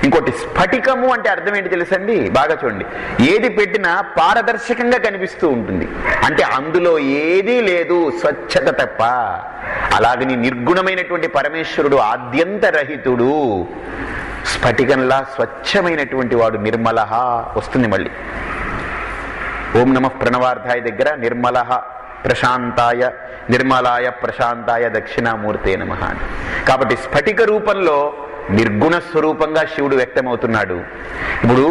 ఇంకోటి స్ఫటికము అంటే అర్థం ఏంటి తెలుసండి? బాగా చూడండి, ఏది పెట్టినా పారదర్శకంగా కనిపిస్తూ ఉంటుంది, అంటే అందులో ఏదీ లేదు, స్వచ్ఛత తప్ప. అలాగని నిర్గుణమైనటువంటి పరమేశ్వరుడు ఆద్యంత రహితుడు, స్ఫటికంలా స్వచ్ఛమైనటువంటి వాడు. నిర్మలః వస్తుంది మళ్ళీ. ఓం నమః ప్రణవార్థాయ దగ్గర నిర్మలః ప్రశాంతాయ నిర్మలాయ ప్రశాంతాయ దక్షిణామూర్తే నమః. కాబట్టి స్ఫటిక రూపంలో నిర్గుణ స్వరూపంగా శివుడు వ్యక్తమవుతున్నాడు. ఇప్పుడు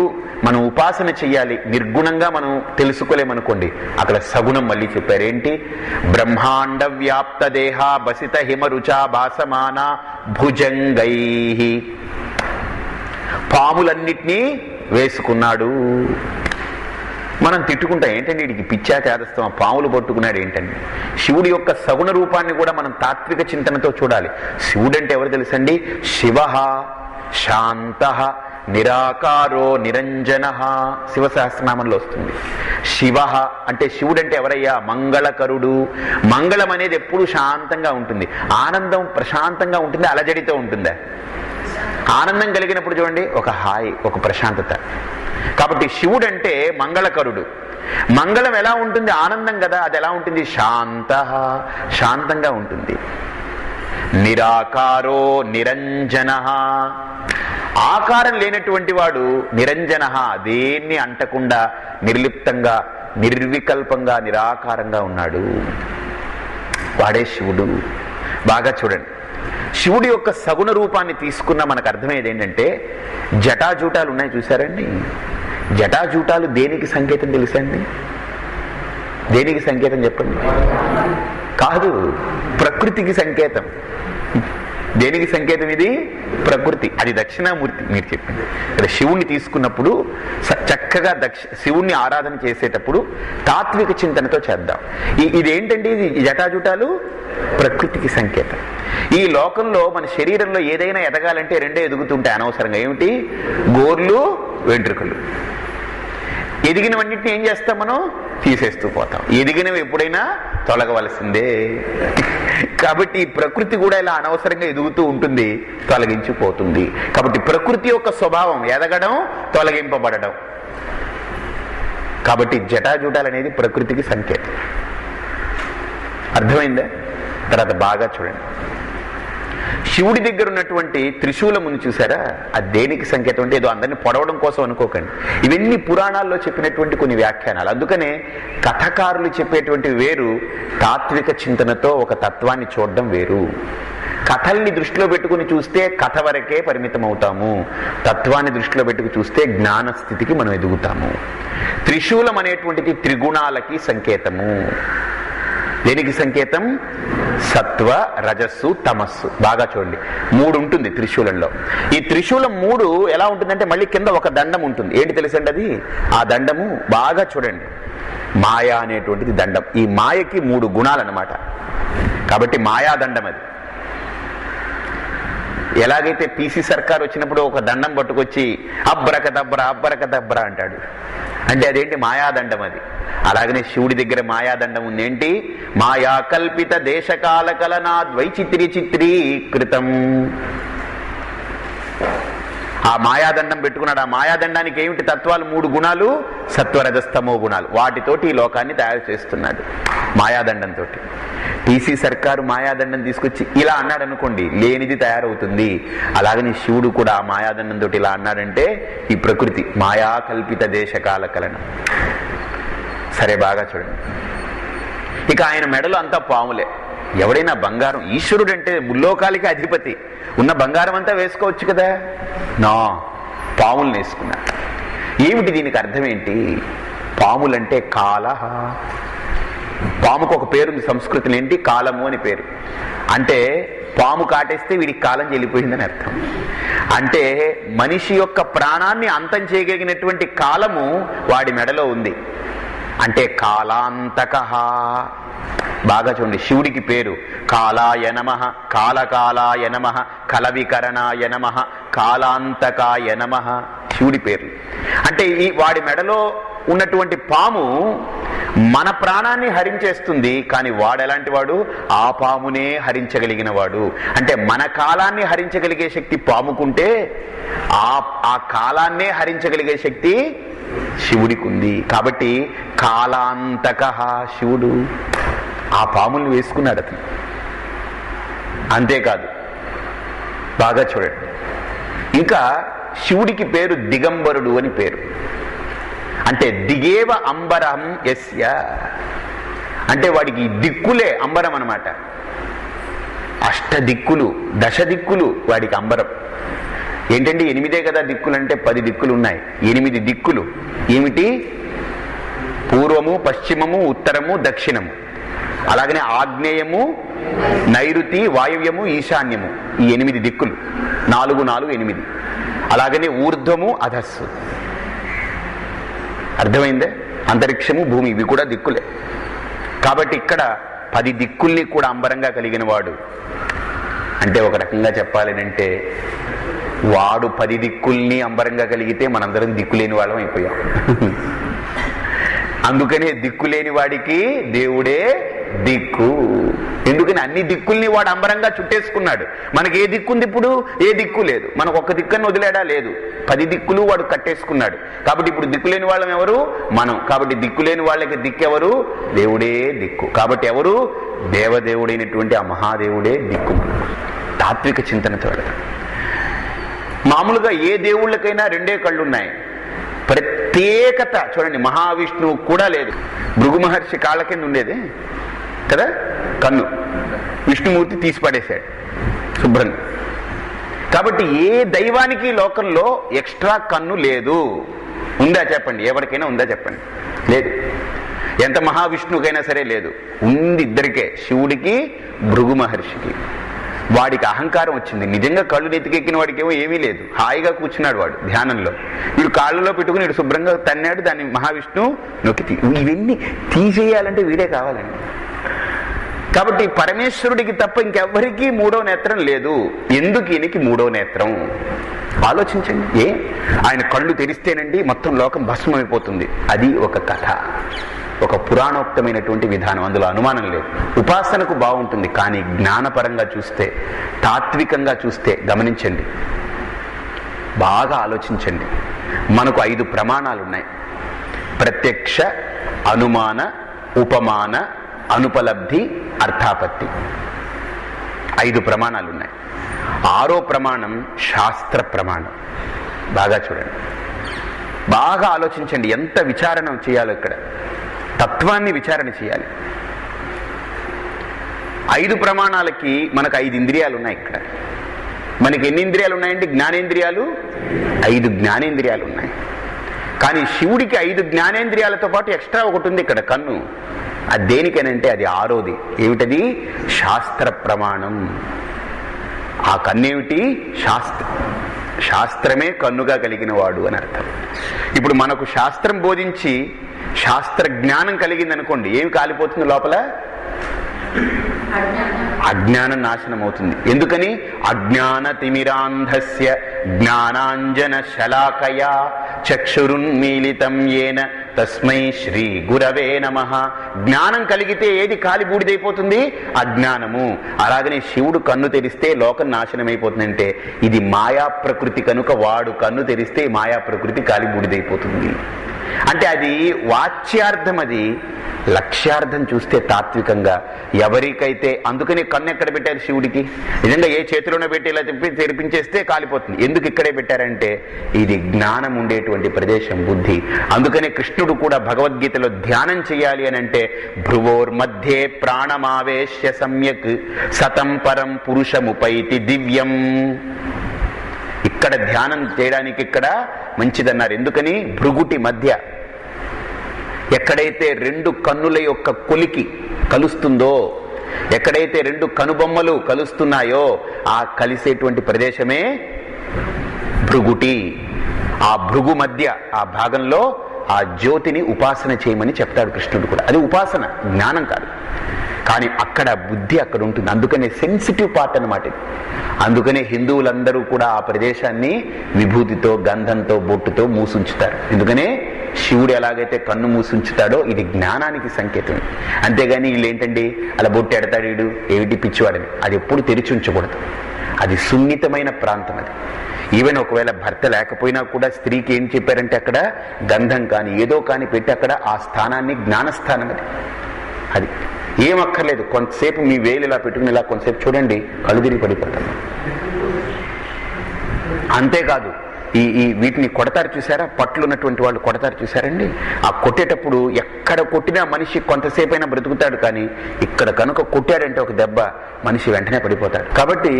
మనం ఉపాసన చెయ్యాలి, నిర్గుణంగా మనం తెలుసుకోలేమనుకోండి, అక్కడ సగుణం మళ్ళీ చెప్పారు. ఏంటి? బ్రహ్మాండ వ్యాప్త దేహ బసిత హిమరుచా భాసమాన భుజంగై. పాములన్నిటినీ వేసుకున్నాడు. మనం తిట్టుకుంటాం, ఏంటండి వీడికి పిచ్చా చేదస్తాం, పాములు పట్టుకున్నాడు ఏంటండి. శివుడి యొక్క సగుణ రూపాన్ని కూడా మనం తాత్విక చింతనతో చూడాలి. శివుడు అంటే ఎవరు తెలుసండి? శివ శాంత నిరాకారో నిరంజన. శివ సహస్రనామంలో వస్తుంది. శివ అంటే శివుడు అంటే ఎవరయ్యా? మంగళకరుడు. మంగళం అనేది ఎప్పుడు శాంతంగా ఉంటుంది, ఆనందం ప్రశాంతంగా ఉంటుంది, అలజడితో ఉంటుందా? ఆనందం కలిగినప్పుడు చూడండి ఒక హాయి, ఒక ప్రశాంతత. కాబట్టి శివుడు అంటే మంగళకరుడు. మంగళం ఎలా ఉంటుంది? ఆనందం కదా, అది ఎలా ఉంటుంది? శాంత, శాంతంగా ఉంటుంది. నిరాకారో నిరంజన, ఆకారం లేనటువంటి వాడు. నిరంజన, దేన్ని అంటకుండా నిర్లిప్తంగా నిర్వికల్పంగా నిరాకారంగా ఉన్నాడు, వాడే శివుడు. బాగా చూడండి, శివుడి యొక్క సగుణ రూపాన్ని తీసుకున్న మనకు అర్థమయ్యేది ఏంటంటే, జటాజూటాలు ఉన్నాయి చూసారండి. జటాజూటాలు దేనికి సంకేతం తెలుసండి? దేనికి సంకేతం చెప్పండి? కాదు, ప్రకృతికి సంకేతం. దేనికి సంకేతం ఇది? ప్రకృతి. అది దక్షిణామూర్తి. మీరు చెప్పింది ఇక్కడ శివుణ్ణి తీసుకున్నప్పుడు చక్కగా శివుణ్ణి ఆరాధన చేసేటప్పుడు తాత్విక చింతనతో చేద్దాం. ఇదేంటండి? ఇది జటాజుటాలు ప్రకృతికి సంకేతం. ఈ లోకంలో మన శరీరంలో ఏదైనా ఎదగాలంటే రెండే ఎదుగుతుంటాయి అనవసరంగా. ఏమిటి? గోర్లు, వెంట్రుకలు. ఎదిగినవన్నింటినీ ఏం చేస్తాం మనం? తీసేస్తూ పోతాం. ఎదిగినవి ఎప్పుడైనా తొలగవలసిందే. కాబట్టి ప్రకృతి కూడా ఇలా అనవసరంగా ఎదుగుతూ ఉంటుంది, తొలగించిపోతుంది. కాబట్టి ప్రకృతి యొక్క స్వభావం ఎదగడం, తొలగింపబడడం. కాబట్టి జటాజుటాలు అనేది ప్రకృతికి సంకేతం. అర్థమైందా? తర్వాత బాగా చూడండి, శివుడి దగ్గర ఉన్నటువంటి త్రిశూలం ఉంది చూసారా, అది దేనికి సంకేతం అంటే ఏదో అందరినీ పొడవడం కోసం అనుకోకండి. ఇవన్నీ పురాణాల్లో చెప్పినటువంటి కొన్ని వ్యాఖ్యానాలు. అందుకనే కథకారులు చెప్పేటువంటి వేరు, తాత్విక చింతనతో ఒక తత్వాన్ని చూడడం వేరు. కథల్ని దృష్టిలో పెట్టుకుని చూస్తే కథ వరకే పరిమితం అవుతాము, తత్వాన్ని దృష్టిలో పెట్టుకుని చూస్తే జ్ఞాన స్థితికి మనం ఎదుగుతాము. త్రిశూలం అనేటువంటిది త్రిగుణాలకి సంకేతము. దేనికి సంకేతం? సత్వ, రజస్సు, తమస్సు. బాగా చూడండి, 3 ఉంటుంది త్రిశూలంలో. ఈ త్రిశూలం 3 ఎలా ఉంటుందంటే మళ్ళీ కింద ఒక దండం ఉంటుంది. ఏంటి తెలుసండి అది? ఆ దండము బాగా చూడండి, మాయ అనేటువంటిది దండం. ఈ మాయకి 3 గుణాలు అన్నమాట. కాబట్టి మాయాదండం అది. ఎలాగైతే పీసీ సర్కార్ వచ్చినప్పుడు ఒక దండం పట్టుకొచ్చి అబ్బరకదబ్బర అబ్బరకదబ్బర అంటాడు, అంటే అదేంటి? మాయాదండం అది. అలాగనే శివుడి దగ్గర మాయాదండం ఉంది. ఏంటి? మాయా కల్పిత దేశకాల కలనాద్ వైచిత్రి చిత్రీకృతం. ఆ మాయాదండం పెట్టుకున్నాడు. ఆ మాయాదండానికి ఏమిటి తత్వాలు? 3 గుణాలు, సత్వరజస్తమో గుణాలు. వాటితోటి ఈ లోకాన్ని తయారు చేస్తున్నాడు మాయాదండంతో. టీసీ సర్కారు మాయాదండం తీసుకొచ్చి ఇలా అన్నాడు అనుకోండి, లేనిది తయారవుతుంది. అలాగని శివుడు కూడా ఆ మాయాదండంతో ఇలా అన్నాడంటే ఈ ప్రకృతి మాయా కల్పిత దేశకాల కలనం. సరే, బాగా చూడండి. ఇక ఆయన మెడలో అంతా పాములే. ఎవడైనా బంగారం, ఈశ్వరుడు అంటే ముల్లోకాలకి అధిపతి, ఉన్న బంగారం అంతా వేసుకోవచ్చు కదా. నా పాములను వేసుకున్నా. ఏమిటి దీనికి అర్థం ఏంటి? పాములంటే కాలహ. పాముకు ఒక పేరుంది సంస్కృతిలో, ఏంటి? కాలము అని పేరు. అంటే పాము కాటేస్తే వీడికి కాలం చెల్లిపోయిందని అర్థం. అంటే మనిషి యొక్క ప్రాణాన్ని అంతం చేయగలిగినటువంటి కాలము వాడి మెడలో ఉంది. అంటే కాలాంతకః. బాగా చూడండి, శివుడికి పేరు కాలాయ నమః, కాలకాలాయ నమః, కలవికరణాయ నమః, కాలాంతకాయ నమః, శివుడి పేర్లు. అంటే ఈ వాడి మెడలో ఉన్నటువంటి పాము మన ప్రాణాన్ని హరించేస్తుంది. కానీ వాడు ఎలాంటి వాడు? ఆ పామునే హరించగలిగిన వాడు. అంటే మన కాలాన్ని హరించగలిగే శక్తి పాముకుంటే ఆ కాలాన్నే హరించగలిగే శక్తి శివుడికి ఉంది. కాబట్టి కాలాంతకః శివుడు. ఆ పాముల్ని వేసుకున్నాడు అతను. అంతేకాదు, బాగా చూడండి, ఇంకా శివుడికి పేరు దిగంబరుడు అని పేరు. అంటే దిగేవ అంబరం యస్య, అంటే వాడికి దిక్కులే అంబరం అన్నమాట. అష్టదిక్కులు, దశ దిక్కులు వాడికి అంబరం. ఏంటంటే 8 కదా దిక్కులు, అంటే 10 దిక్కులు ఉన్నాయి. 8 దిక్కులు ఏమిటి? పూర్వము, పశ్చిమము, ఉత్తరము, దక్షిణము. అలాగనే ఆగ్నేయము, నైరుతి, వాయువ్యము, ఈశాన్యము. ఈ 8 దిక్కులు. 4 4 8. అలాగనే ఊర్ధ్వము, అధస్సు. అర్థమైందే? అంతరిక్షము, భూమి, ఇవి కూడా దిక్కులే. కాబట్టి ఇక్కడ 10 దిక్కుల్ని కూడా అంబరంగా కలిగిన వాడు. అంటే ఒక రకంగా చెప్పాలంటే వాడు 10 దిక్కుల్ని అంబరంగా కలిగితే మనందరం దిక్కులేని వాళ్ళం అయిపోయాం. అందుకనే దిక్కులేని వాడికి దేవుడే దిక్కు. ఎందుకని అన్ని దిక్కుల్ని వాడు అంబరంగా చుట్టేసుకున్నాడు. మనకి ఏ దిక్కుంది? ఇప్పుడు ఏ దిక్కు లేదు. మనకు ఒక్క దిక్కుని వదిలేడా? లేదు. 10 దిక్కులు వాడు కట్టేసుకున్నాడు. కాబట్టి ఇప్పుడు దిక్కులేని వాళ్ళం ఎవరు? మనం. కాబట్టి దిక్కులేని వాళ్ళకి దిక్కెవరు? దేవుడే దిక్కు. కాబట్టి ఎవరు? దేవదేవుడైనటువంటి ఆ మహాదేవుడే దిక్కు. తాత్విక చింతనతో మామూలుగా ఏ దేవుళ్ళకైనా 2 కళ్ళు ఉన్నాయి. ప్రత్యేకత చూడండి, మహావిష్ణువు కూడా లేదు. భృగు మహర్షి కాళ్ళ కింద ఉండేది కదా కన్ను, విష్ణుమూర్తి తీసి పడేశాడు శుభ్రంగా. కాబట్టి ఏ దైవానికి లోకంలో ఎక్స్ట్రా కన్ను లేదు. ఉందా చెప్పండి? ఎవరికైనా ఉందా చెప్పండి? లేదు. ఎంత మహావిష్ణువుకైనా సరే లేదు. ఉంది ఇద్దరికే, శివుడికి, భృగు మహర్షికి. వాడికి అహంకారం వచ్చింది. నిజంగా కళ్ళు నెత్తికెక్కిన వాడికి ఏమో ఏమీ లేదు, హాయిగా కూర్చున్నాడు వాడు ధ్యానంలో. వీడు కాళ్ళలో పెట్టుకుని వీడు శుభ్రంగా తన్నాడు, దాన్ని మహావిష్ణువు నొక్కి ఇవన్నీ తీసేయాలంటే వీడే కావాలండి. కాబట్టి పరమేశ్వరుడికి తప్ప ఇంకెవ్వరికీ 3వ నేత్రం లేదు. ఎందుకు ఈయనకి 3వ నేత్రం? ఆలోచించండి. ఆయన కళ్ళు తెరిస్తేనండి మొత్తం లోకం భస్మమైపోతుంది. అది ఒక కథ, ఒక పురాణోక్తమైనటువంటి విధానం. అందులో అనుమానం లేదు. ఉపాసనకు బాగుంటుంది. కానీ జ్ఞానపరంగా చూస్తే, తాత్వికంగా చూస్తే, గమనించండి, బాగా ఆలోచించండి. మనకు 5 ప్రమాణాలు ఉన్నాయి. ప్రత్యక్ష, అనుమాన, ఉపమాన, అనుపలబ్ధి, అర్థాపత్తి. 5 ప్రమాణాలు ఉన్నాయి. 6వ ప్రమాణం శాస్త్ర ప్రమాణం. బాగా చూడండి, బాగా ఆలోచించండి. ఎంత విచారణ చేయాలో ఇక్కడ, తత్వాన్ని విచారణ చేయాలి. 5 ప్రమాణాలకి మనకు 5 ఇంద్రియాలు ఉన్నాయి. ఇక్కడ మనకి ఎన్ని ఇంద్రియాలు ఉన్నాయంటే జ్ఞానేంద్రియాలు 5 జ్ఞానేంద్రియాలు ఉన్నాయి. కానీ శివుడికి 5 జ్ఞానేంద్రియాలతో పాటు ఎక్స్ట్రా ఒకటి ఉంది ఇక్కడ, కన్ను. అది దేనికనంటే అది 6వది. ఏమిటది? శాస్త్ర ప్రమాణం. ఆ కన్నేమిటి? శాస్త్రమే కన్నుగా కలిగిన వాడు అని అర్థం. ఇప్పుడు మనకు శాస్త్రం బోధించి శాస్త్ర జ్ఞానం కలిగిందనుకోండి, ఏమి కాలిపోతుంది లోపల? అజ్ఞానం నాశనం అవుతుంది. ఎందుకని? అజ్ఞాన తిమిరాంధస్య జ్ఞానాంజన శలాకయా చక్షురున్మీలితం యేన తస్మై శ్రీ గురవే నమః. జ్ఞానం కలిగితే ఏది కాలి బూడిదైపోతుంది? అజ్ఞానము. అలాగనే శివుడు కన్ను తెరిస్తే లోకం నాశనమైపోతుందంటే ఇది మాయా ప్రకృతి కనుక వాడు కన్ను తెరిస్తే మాయా ప్రకృతి కాలి బూడిదైపోతుంది. అంటే అది వాచ్యార్థం, అది లక్ష్యార్థం చూస్తే తాత్వికంగా ఎవరికైతే, అందుకని కన్ను ఎక్కడ పెట్టారు శివుడికి? నిజంగా ఏ చేతిలోనే పెట్టి ఇలా చెప్పి తెరిపించేస్తే కాలిపోతుంది. ఎందుకు ఇక్కడే పెట్టారంటే ఇది జ్ఞానం ఉండేటువంటి ప్రదేశం, బుద్ధి. అందుకనే కృష్ణుడు కూడా భగవద్గీతలో ధ్యానం చేయాలి అని అంటే భ్రువోర్ మధ్యే ప్రాణమావేశ్య సమ్యక్ సతం పరం పురుషముపైతి దివ్యం. ఇక్కడ ధ్యానం చేయడానికి ఇక్కడ మంచిదన్నారు. ఎందుకని? భృగుటి మధ్య ఎక్కడైతే రెండు కన్నుల యొక్క కొలికి కలుస్తుందో, ఎక్కడైతే రెండు కనుబొమ్మలు కలుస్తున్నాయో ఆ కలిసేటువంటి ప్రదేశమే భృగుటి. ఆ భృగు మధ్య ఆ భాగంలో ఆ జ్యోతిని ఉపాసన చేయమని చెప్తాడు కృష్ణుడు కూడా. అది ఉపాసన, జ్ఞానం కాదు. కానీ అక్కడ బుద్ధి అక్కడ ఉంటుంది. అందుకనే సెన్సిటివ్ పార్ట్ అన్నమాట ఇది. అందుకనే హిందువులందరూ కూడా ఆ ప్రదేశాన్ని విభూతితో, గంధంతో, బొట్టుతో మూసుంచుతారు. ఎందుకనే శివుడు ఎలాగైతే కన్ను మూసుంచుతాడో ఇది జ్ఞానానికి సంకేతం. అంతేగాని వీళ్ళు ఏంటండి అలా బొట్టు ఎడతాడు వీడు, ఏమిటి పిచ్చివాడని, అది ఎప్పుడు తెరిచి ఉంచకూడదు. అది సున్నితమైన ప్రాంతం. అది ఈవెన్ ఒకవేళ భర్త లేకపోయినా కూడా స్త్రీకి ఏం చెప్పారంటే అక్కడ గంధం కానీ ఏదో కానీ పెట్టి అక్కడ ఆ స్థానాన్ని జ్ఞానస్థానం అది ఏం అక్కర్లేదు. కొంతసేపు మీ వేలు ఇలా పెట్టుకుని ఇలా కొంతసేపు చూడండి, కళ్ళు తిరిగి పడిపోతారు. అంతేకాదు ఈ వీటిని కొడతారు చూసారా, పట్లు ఉన్నటువంటి వాళ్ళు కొడతారు చూసారండి, ఆ కొట్టేటప్పుడు ఎక్కడ కొట్టినా మనిషి కొంతసేపు అయినా బ్రతుకుతాడు. కానీ ఇక్కడ కనుక కొట్టాడంటే ఒక దెబ్బ మనిషి వెంటనే పడిపోతాడు. కాబట్టి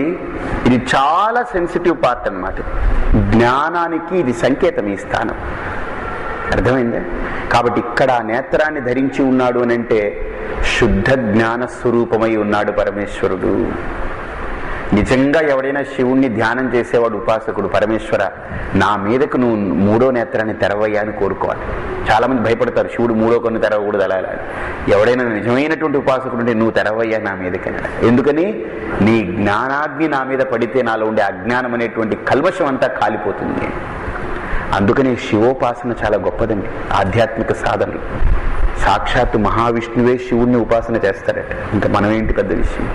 ఇది చాలా సెన్సిటివ్ పార్ట్ అన్నమాట. జ్ఞానానికి ఇది సంకేతం, ఈ స్థానం. అర్థమైందే? కాబట్టి ఇక్కడ ఆ నేత్రాన్ని ధరించి ఉన్నాడు అని అంటే శుద్ధ జ్ఞాన స్వరూపమై ఉన్నాడు పరమేశ్వరుడు. నిజంగా ఎవడైనా శివుణ్ణి ధ్యానం చేసేవాడు ఉపాసకుడు, పరమేశ్వర నా మీదకు నువ్వు మూడో నేత్రాన్ని తెరవయ్యా అని కోరుకోవాలి. చాలా మంది భయపడతారు, శివుడు మూడో కన్ను తెరవకూడదు అలా. ఎవడైనా నిజమైనటువంటి ఉపాసకుడు ఉంటే నువ్వు తెరవయ్యా నా మీదకని. ఎందుకని? నీ జ్ఞానాగ్ని నా మీద పడితే నాలో ఉండే అజ్ఞానం అనేటువంటి కల్మషం అంతా కాలిపోతుంది. అందుకని శివోపాసన చాలా గొప్పదండి. ఆధ్యాత్మిక సాధనలు సాక్షాత్తు మహావిష్ణువే శివుణ్ణి ఉపాసన చేస్తారట, ఇంకా మనం ఏంటి పెద్ద విషయం.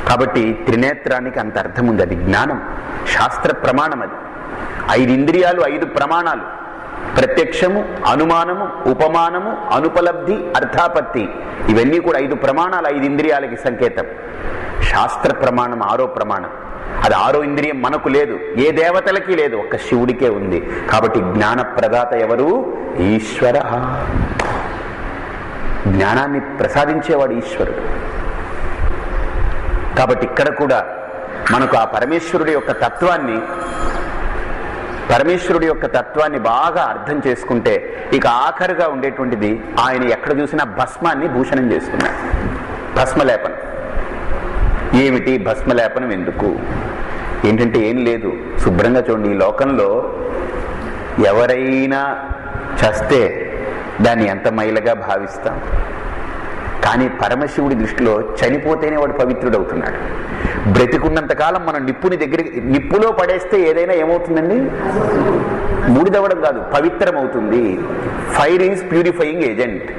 కాబట్టి త్రినేత్రానికి అంత అర్థం ఉంది. అది జ్ఞానం, శాస్త్ర ప్రమాణం. అది 5 ఇంద్రియాలు, 5 ప్రమాణాలు: ప్రత్యక్షము, అనుమానము, ఉపమానము, అనుపలబ్ధి, అర్థాపత్తి. ఇవన్నీ కూడా 5 ప్రమాణాలు, 5 ఇంద్రియాలకి సంకేతం. శాస్త్ర ప్రమాణం 6వ ప్రమాణం. అది 6వ ఇంద్రియం మనకు లేదు, ఏ దేవతలకి లేదు, ఒక్క శివుడికే ఉంది. కాబట్టి జ్ఞాన ప్రదాత ఎవరు? ఈశ్వర. జ్ఞానాన్ని ప్రసాదించేవాడు ఈశ్వరుడు. కాబట్టి ఇక్కడ కూడా మనకు ఆ పరమేశ్వరుడి యొక్క తత్వాన్ని బాగా అర్థం చేసుకుంటే ఇక ఆఖరుగా ఉండేటువంటిది ఆయన ఎక్కడ చూసినా భస్మాన్ని భూషణం చేసుకున్నాడు. భస్మలేపనం. ఏమిటి భస్మలేపనం? ఎందుకు? ఏంటంటే ఏం లేదు, శుభ్రంగా చూడండి. ఈ లోకంలో ఎవరైనా చస్తే దాన్ని ఎంత మైలగా భావిస్తాం. కానీ పరమశివుడి దృష్టిలో చనిపోతేనే వాడు పవిత్రుడవుతున్నాడు. బ్రతికున్నంతకాలం మనం నిప్పులో పడేస్తే ఏదైనా ఏమవుతుందండి? బూడిదవ్వడం కాదు, పవిత్రమవుతుంది. Fire is purifying agent.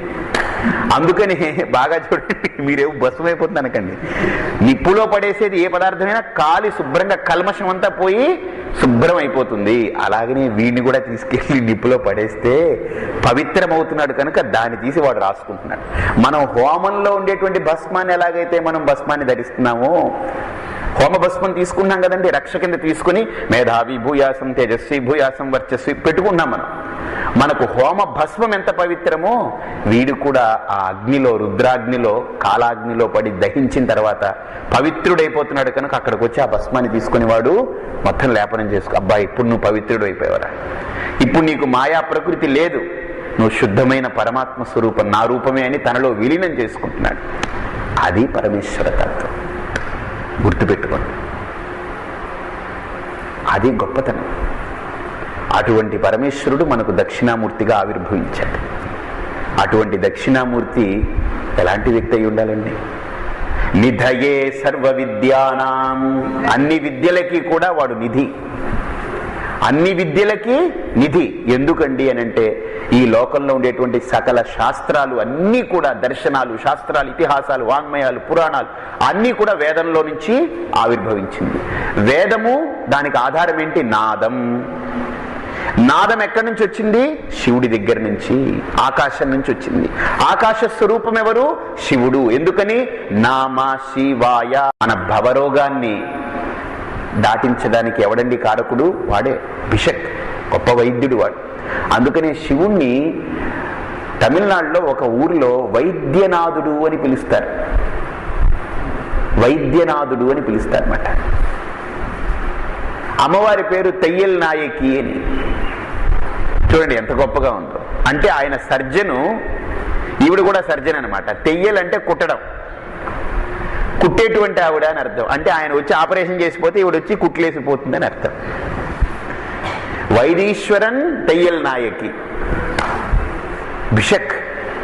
అందుకని బాగా చూడండి, మీరేమో భస్మైపోతుంది అనకండి. నిప్పులో పడేసేది ఏ పదార్థమైనా కాలి శుభ్రంగా కల్మషం అంతా పోయి శుభ్రం అయిపోతుంది. అలాగనే వీడిని కూడా తీసుకెళ్లి నిప్పులో పడేస్తే పవిత్రమవుతున్నాడు కనుక దాన్ని తీసి వాడు రాసుకుంటున్నాడు. మనం హోమంలో ఉండేటువంటి భస్మాన్ని ఎలాగైతే మనం భస్మాన్ని ధరిస్తున్నామో, హోమ భస్మం తీసుకున్నాం కదండి, రక్ష కింద తీసుకుని మేధావి భూయాసం, తేజస్వి భూయాసం, వర్చస్వి పెట్టుకున్నాం మనం. మనకు హోమ భస్మం ఎంత పవిత్రమో వీడు కూడా ఆ అగ్నిలో, రుద్రాగ్నిలో, కాలాగ్నిలో పడి దహించిన తర్వాత పవిత్రుడైపోతున్నాడు కనుక అక్కడికి వచ్చి ఆ భస్మాన్ని తీసుకుని వాడు మొత్తం లేపనం చేసుకో. అబ్బా, ఇప్పుడు నువ్వు పవిత్రుడు అయిపోయావరా, ఇప్పుడు నీకు మాయా ప్రకృతి లేదు, నువ్వు శుద్ధమైన పరమాత్మ స్వరూపం, నా రూపమే అని తనలో విలీనం చేసుకుంటున్నాడు. అది పరమేశ్వర తత్వం. గుర్తుపెట్టుకోండి, అది గొప్పతనం. అటువంటి పరమేశ్వరుడు మనకు దక్షిణామూర్తిగా ఆవిర్భవించాడు. అటువంటి దక్షిణామూర్తి ఎలాంటి వ్యక్తి అయి ఉండాలండి? నిధయే సర్వ విద్యానాం. అన్ని విద్యలకి కూడా వాడు నిధి. అన్ని విద్యలకి నిధి. ఎందుకండి అనంటే ఈ లోకంలో ఉండేటువంటి సకల శాస్త్రాలు అన్నీ కూడా, దర్శనాలు, శాస్త్రాలు, ఇతిహాసాలు, వాంగ్మయాలు, పురాణాలు అన్నీ కూడా వేదంలో నుంచి ఆవిర్భవించింది. వేదము దానికి ఆధారం ఏంటి? నాదం. నాదం ఎక్కడి నుంచి వచ్చింది? శివుడి దగ్గర నుంచి, ఆకాశం నుంచి వచ్చింది. ఆకాశ స్వరూపం ఎవరు? శివుడు. ఎందుకని? నామ శివాయ. మన భవరోగాన్ని దాటించడానికి ఎవడండి కారకుడు? వాడే. భిషక్, గొప్ప వైద్యుడు వాడు. అందుకనే శివుణ్ణి తమిళనాడులో ఒక ఊరిలో వైద్యనాథుడు అని పిలుస్తారు. వైద్యనాథుడు అని పిలుస్తారన్నమాట. అమ్మవారి పేరు తెయ్యల్ నాయకి అని. చూడండి ఎంత గొప్పగా ఉందో. అంటే ఆయన సర్జను, ఈవిడ కూడా సర్జన్ అనమాట. తెయ్యల్ అంటే కుట్టడం, కుట్టేటువంటి ఆవిడ అని అర్థం. అంటే ఆయన వచ్చి ఆపరేషన్ చేసిపోతే ఈవిడ వచ్చి కుట్లేసిపోతుందని అర్థం. వైదీశ్వరన్ తెయ్యల్ నాయకి. భిషక్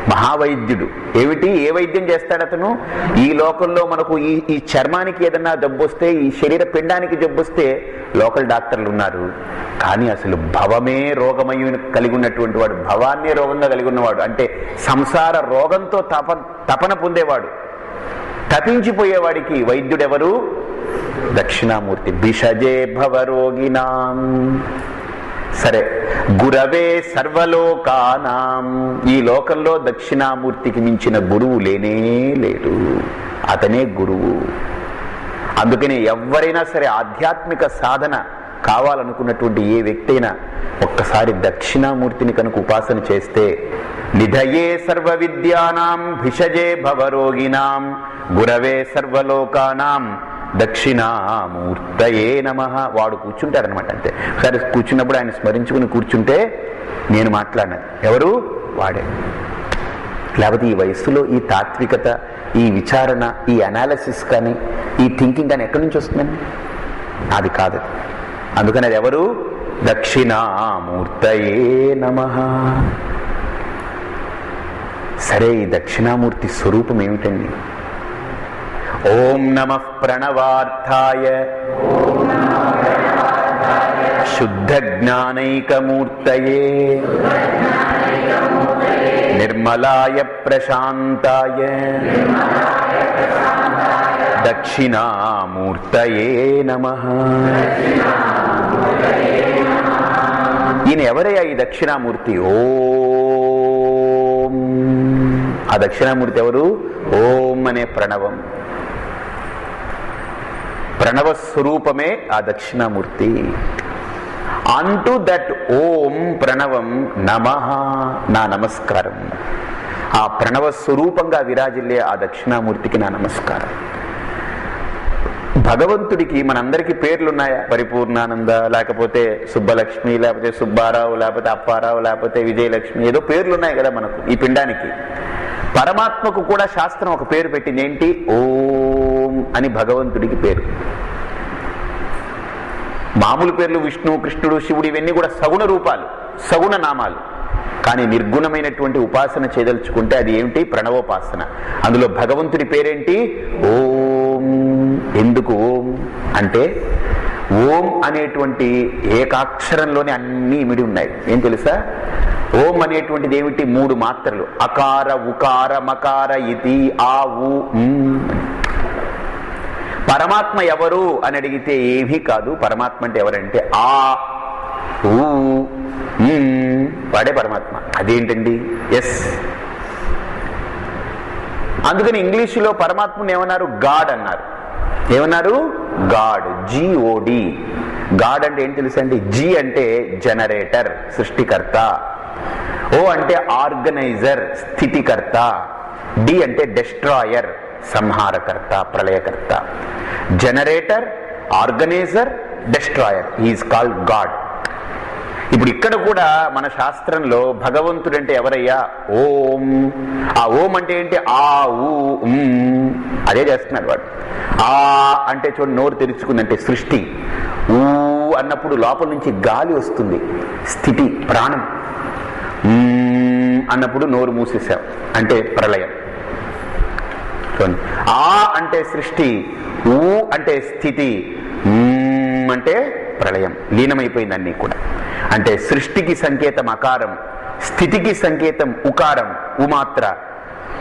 మహావైద్యుడు. ఏమిటి? ఏ వైద్యం చేస్తాడు అతను? ఈ లోకంలో మనకు ఈ చర్మానికి ఏదన్నా జబ్బు వస్తే, ఈ శరీర పిండానికి జబ్బు వస్తే లోకల్ డాక్టర్లు ఉన్నారు. కానీ అసలు భవమే రోగమై కలిగి ఉన్నటువంటి వాడు, భవాన్నే రోగంగా కలిగి ఉన్నవాడు, అంటే సంసార రోగంతో తపన పొందేవాడు, తపించిపోయేవాడికి వైద్యుడెవరు? దక్షిణామూర్తి. భిషజే భవరోగినాం. సరే, గురవే సర్వలోకానాం. ఈ లోకంలో దక్షిణామూర్తికి మించిన గురువు లేనే లేడు. అతనే గురువు. అందుకనే ఎవరైనా సరే ఆధ్యాత్మిక సాధన కావాలనుకున్నటువంటి ఏ వ్యక్తి అయినా ఒక్కసారి దక్షిణామూర్తిని కనుక ఉపాసన చేస్తే, నిధయే సర్వ విద్యానాం భిషజే భవరోగినాం గురవే సర్వలోకానాం దక్షిణామూర్తయే నమః. వాడు కూర్చుంటారనమాట. అంతే. సరే, కూర్చున్నప్పుడు ఆయన స్మరించుకుని కూర్చుంటే నేను మాట్లాడినది ఎవరు? వాడే. లేకపోతే ఈ వయస్సులో ఈ తాత్వికత, ఈ విచారణ, ఈ అనాలిసిస్ కానీ, ఈ థింకింగ్ కానీ ఎక్కడి నుంచి వస్తుందండి? అది కాదు. అందుకని అది ఎవరు? దక్షిణామూర్తయే నమః. సరే, ఈ దక్షిణామూర్తి స్వరూపం ఏమిటండి? ఓం నమః ప్రణవార్థాయ శుద్ధ జ్ఞానైకమూర్తయే నిర్మలాయ ప్రశాంతాయ దక్షిణామూర్తయే నమః. ఈయన ఎవరయ్యా ఈ దక్షిణామూర్తి? ఓం. ఆ దక్షిణామూర్తి ఎవరు? ఓం అనే ప్రణవం. ప్రణవ స్వరూపమే ఆ దక్షిణామూర్తి. అంటూ దట్ ఓం ప్రణవం నమః, నా నమస్కారం. ఆ ప్రణవ స్వరూపంగా విరాజిల్లే ఆ దక్షిణామూర్తికి నా నమస్కారం. భగవంతుడికి మనందరికీ పేర్లున్నాయా? పరిపూర్ణానంద, లేకపోతే సుబ్బలక్ష్మి, లేకపోతే సుబ్బారావు, లేకపోతే అప్పారావు, లేకపోతే విజయలక్ష్మి, ఏదో పేర్లున్నాయి కదా మనకు ఈ పిండానికి. పరమాత్మకు కూడా శాస్త్రం ఒక పేరు పెట్టింది. ఏంటి? ఓం అని భగవంతుడికి పేరు. మామూలు పేర్లు విష్ణు, కృష్ణుడు, శివుడు ఇవన్నీ కూడా సగుణ రూపాలు, సగుణ నామాలు. కానీ నిర్గుణమైనటువంటి ఉపాసన చేయదలుచుకుంటే అది ఏమిటి? ప్రణవోపాసన. అందులో భగవంతుడి పేరేంటి? ఓం. ఎందుకు ఓం అంటే, ఓం అనేటువంటి ఏకాక్షరంలోనే అన్ని ఇమిడి ఉన్నాయి. ఏం తెలుసా? ఓం అనేటువంటిది ఏమిటి? 3 మాత్రలు. అకార, ఉకార, మకార, ఇతి, ఆ, ఉ. పరమాత్మ ఎవరు అని అడిగితే ఏమీ కాదు. పరమాత్మ అంటే ఎవరంటే ఆ, ఊ, వాడే పరమాత్మ. అదేంటండి? ఎస్. అందుకని ఇంగ్లీషులో పరమాత్మని ఏమన్నారు? గాడ్ అన్నారు. ఏమన్నారు? గాడ్. GOD. గాడ్ అంటే ఏంటి తెలుసండి? జి అంటే జనరేటర్, సృష్టికర్త. ఓ అంటే ఆర్గనైజర్, స్థితికర్త. డి అంటే డెస్ట్రాయర్, సంహారకర్త, ప్రళయకర్త. Generator, organizer, destroyer. Is called God. ఇప్పుడు ఇక్కడ కూడా మన శాస్త్రంలో భగవంతుడు అంటే ఎవరయ్యా? ఓం. ఆ ఓం అంటే ఏంటి? ఆ, ఊ, అదే చేస్తున్నాడు వాడు. ఆ అంటే చూడండి, నోరు తెరుచుకుందంటే సృష్టి. ఊ అన్నప్పుడు లోపల నుంచి గాలి వస్తుంది, స్థితి, ప్రాణం. అన్నప్పుడు నోరు మూసేసాం అంటే ప్రళయం. చూడండి, ఆ అంటే సృష్టి, ఊ అంటే స్థితి, అంటే ప్రళయం. లీనమైపోయింది అన్నీ కూడా. అంటే సృష్టికి సంకేతం అకారం, స్థితికి సంకేతం ఉకారం, ఉమాత్ర,